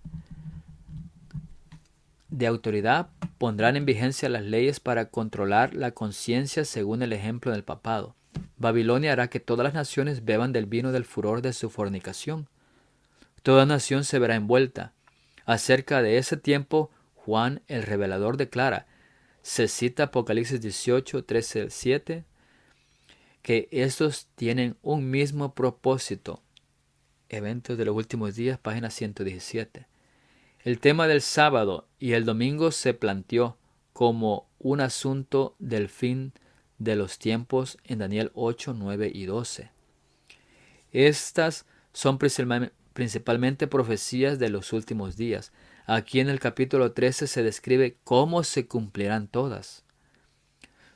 de autoridad pondrán en vigencia las leyes para controlar la conciencia según el ejemplo del papado. Babilonia hará que todas las naciones beban del vino del furor de su fornicación. Toda nación se verá envuelta. Acerca de ese tiempo, Juan el revelador declara, se cita Apocalipsis 18, 13, 7, que estos tienen un mismo propósito. Eventos de los últimos días, página 117. El tema del sábado y el domingo se planteó como un asunto del fin de los tiempos en Daniel 8, 9 y 12. Estas son principalmente profecías de los últimos días. Aquí en el capítulo 13 se describe cómo se cumplirán todas.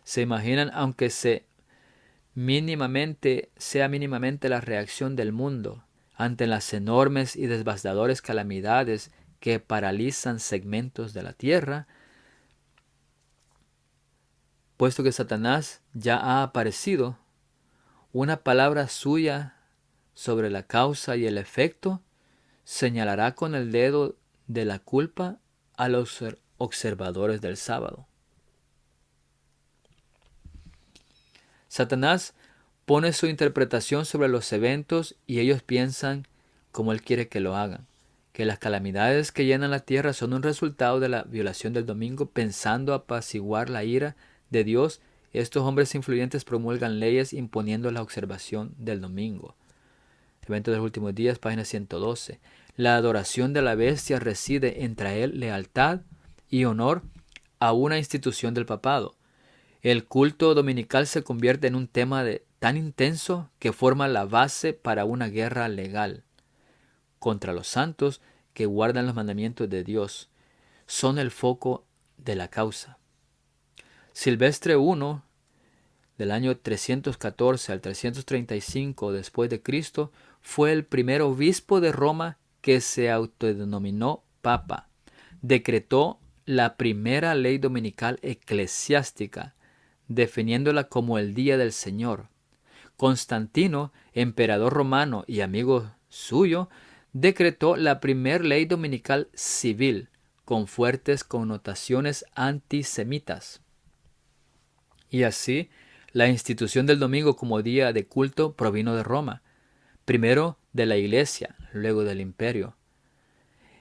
¿Se imaginan, aunque sea mínimamente la reacción del mundo ante las enormes y devastadoras calamidades que paralizan segmentos de la tierra? Puesto que Satanás ya ha aparecido, una palabra suya sobre la causa y el efecto, señalará con el dedo de la culpa a los observadores del sábado. Satanás pone su interpretación sobre los eventos y ellos piensan como él quiere que lo hagan, que las calamidades que llenan la tierra son un resultado de la violación del domingo. Pensando apaciguar la ira de Dios, estos hombres influyentes promulgan leyes imponiendo la observación del domingo. Evento de los últimos días, página 112. La adoración de la bestia reside en traer lealtad y honor a una institución del papado. El culto dominical se convierte en un tema tan intenso que forma la base para una guerra legal contra los santos que guardan los mandamientos de Dios. Son el foco de la causa. Silvestre I, del año 314 al 335 después de Cristo, fue el primer obispo de Roma que se autodenominó papa. Decretó la primera ley dominical eclesiástica, definiéndola como el Día del Señor. Constantino, emperador romano y amigo suyo, decretó la primera ley dominical civil, con fuertes connotaciones antisemitas. Y así, la institución del domingo como día de culto provino de Roma, primero de la Iglesia, luego del Imperio.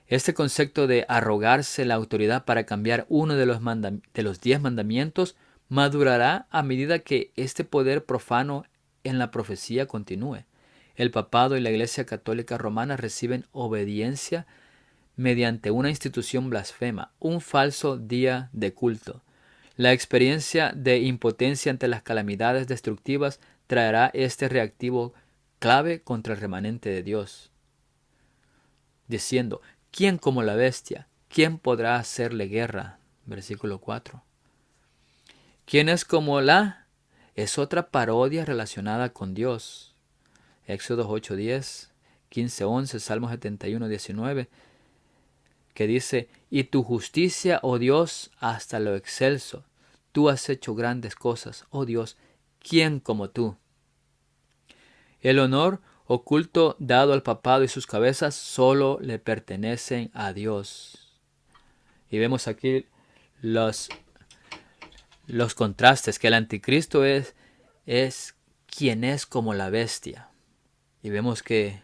Este concepto de arrogarse la autoridad para cambiar uno de los 10 mandamientos madurará a medida que este poder profano en la profecía continúe. El papado y la Iglesia Católica Romana reciben obediencia mediante una institución blasfema, un falso día de culto. La experiencia de impotencia ante las calamidades destructivas traerá este reactivo clave contra el remanente de Dios, diciendo: ¿quién como la bestia? ¿Quién podrá hacerle guerra? Versículo 4. ¿Quién es como la? Es otra parodia relacionada con Dios. Éxodo 8:10, 15:11, Salmo 71:19, que dice: y tu justicia, oh Dios, hasta lo excelso. Tú has hecho grandes cosas, oh Dios, ¿quién como tú? El honor oculto dado al papado y sus cabezas solo le pertenecen a Dios. Y vemos aquí los contrastes, que el anticristo es quien es como la bestia. Y vemos que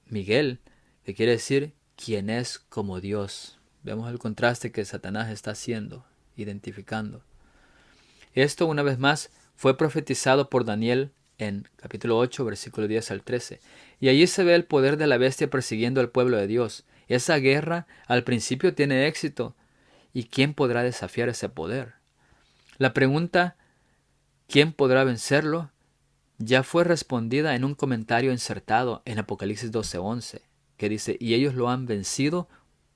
Miguel, que quiere decir quien es como Dios. Vemos el contraste que Satanás está haciendo, identificando. Esto, una vez más, fue profetizado por Daniel en capítulo 8, versículo 10 al 13. Y allí se ve el poder de la bestia persiguiendo al pueblo de Dios. Esa guerra al principio tiene éxito. ¿Y quién podrá desafiar ese poder? La pregunta, ¿quién podrá vencerlo?, ya fue respondida en un comentario insertado en Apocalipsis 12:11, que dice: y ellos lo han vencido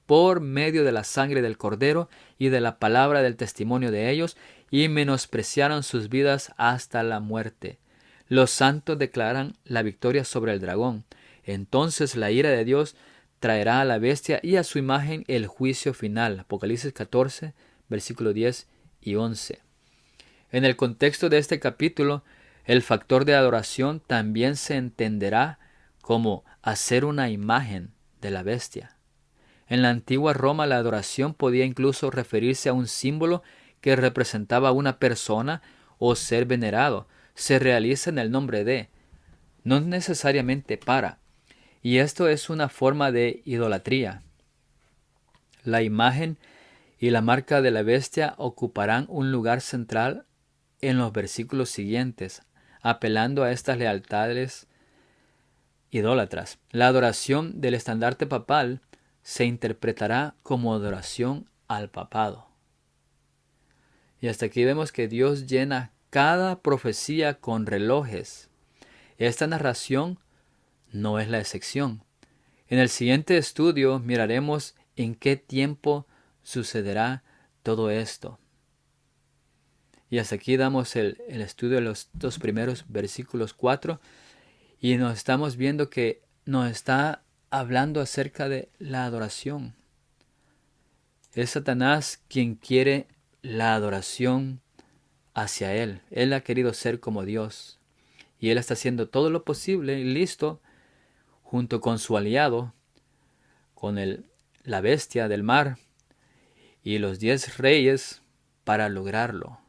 por medio de la sangre del Cordero y de la palabra del testimonio de ellos, y menospreciaron sus vidas hasta la muerte. Los santos declaran la victoria sobre el dragón. Entonces la ira de Dios traerá a la bestia y a su imagen el juicio final. Apocalipsis 14, versículo 10 y 11. En el contexto de este capítulo, el factor de adoración también se entenderá como hacer una imagen de la bestia. En la antigua Roma, la adoración podía incluso referirse a un símbolo que representaba una persona o ser venerado. Se realiza en el nombre de, no necesariamente para. Y esto es una forma de idolatría. La imagen y la marca de la bestia ocuparán un lugar central en los versículos siguientes, apelando a estas lealtades idólatras. La adoración del estandarte papal se interpretará como adoración al papado. Y hasta aquí vemos que Dios llena cada profecía con relojes. Esta narración no es la excepción. En el siguiente estudio miraremos en qué tiempo sucederá todo esto. Y hasta aquí damos el estudio de los dos primeros versículos 4. Y nos estamos viendo que nos está hablando acerca de la adoración. Es Satanás quien quiere la adoración hacia Él. Él ha querido ser como Dios. Y él está haciendo todo lo posible y listo, junto con su aliado, con la bestia del mar y los 10 reyes, para lograrlo.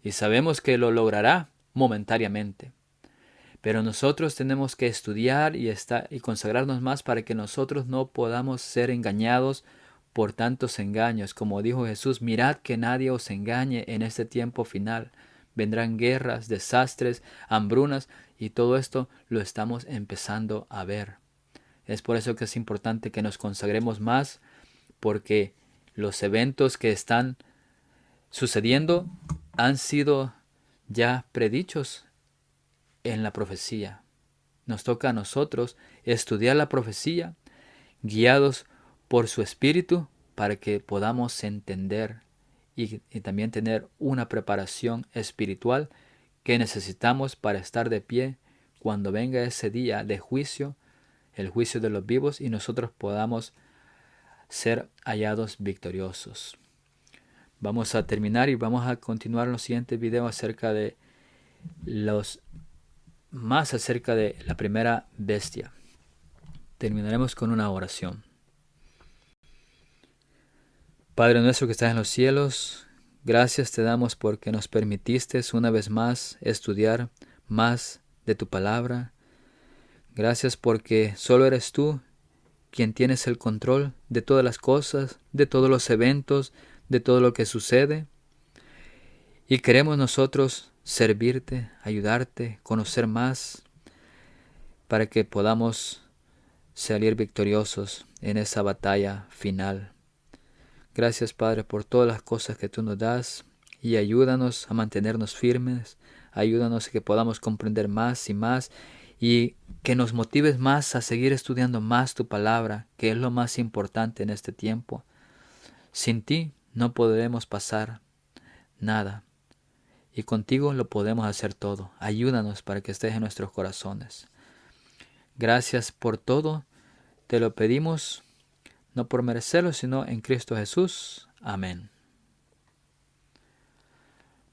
Y sabemos que lo logrará momentáneamente. Pero nosotros tenemos que estudiar y consagrarnos más para que nosotros no podamos ser engañados por tantos engaños. Como dijo Jesús, mirad que nadie os engañe en este tiempo final. Vendrán guerras, desastres, hambrunas, y todo esto lo estamos empezando a ver. Es por eso que es importante que nos consagremos más, porque los eventos que están sucediendo han sido ya predichos en la profecía. Nos toca a nosotros estudiar la profecía, guiados por su Espíritu, para que podamos entender y también tener una preparación espiritual que necesitamos para estar de pie cuando venga ese día de juicio, el juicio de los vivos, y nosotros podamos ser hallados victoriosos. Vamos a terminar y vamos a continuar en los siguientes videos acerca de acerca de la primera bestia. Terminaremos con una oración. Padre nuestro que estás en los cielos, gracias te damos porque nos permitiste una vez más estudiar más de tu palabra. Gracias porque solo eres tú quien tienes el control de todas las cosas, de todos los eventos, de todo lo que sucede. Y queremos nosotros servirte, ayudarte, conocer más, para que podamos salir victoriosos en esa batalla final. Gracias, Padre, por todas las cosas que tú nos das, y ayúdanos a mantenernos firmes, ayúdanos a que podamos comprender más y más, y que nos motives más a seguir estudiando más tu palabra, que es lo más importante en este tiempo. Sin ti no podremos pasar nada, y contigo lo podemos hacer todo. Ayúdanos para que estés en nuestros corazones. Gracias por todo, te lo pedimos, no por merecerlo, sino en Cristo Jesús. Amén.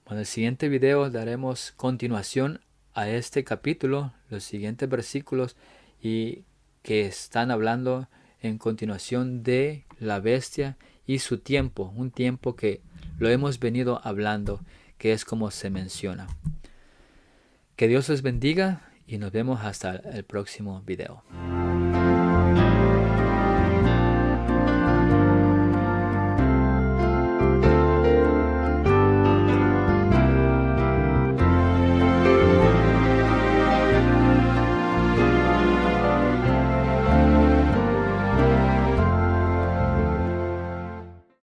En el siguiente video daremos continuación a este capítulo, los siguientes versículos, y que están hablando en continuación de la bestia y su tiempo, un tiempo que lo hemos venido hablando, que es como se menciona. Que Dios les bendiga y nos vemos hasta el próximo video.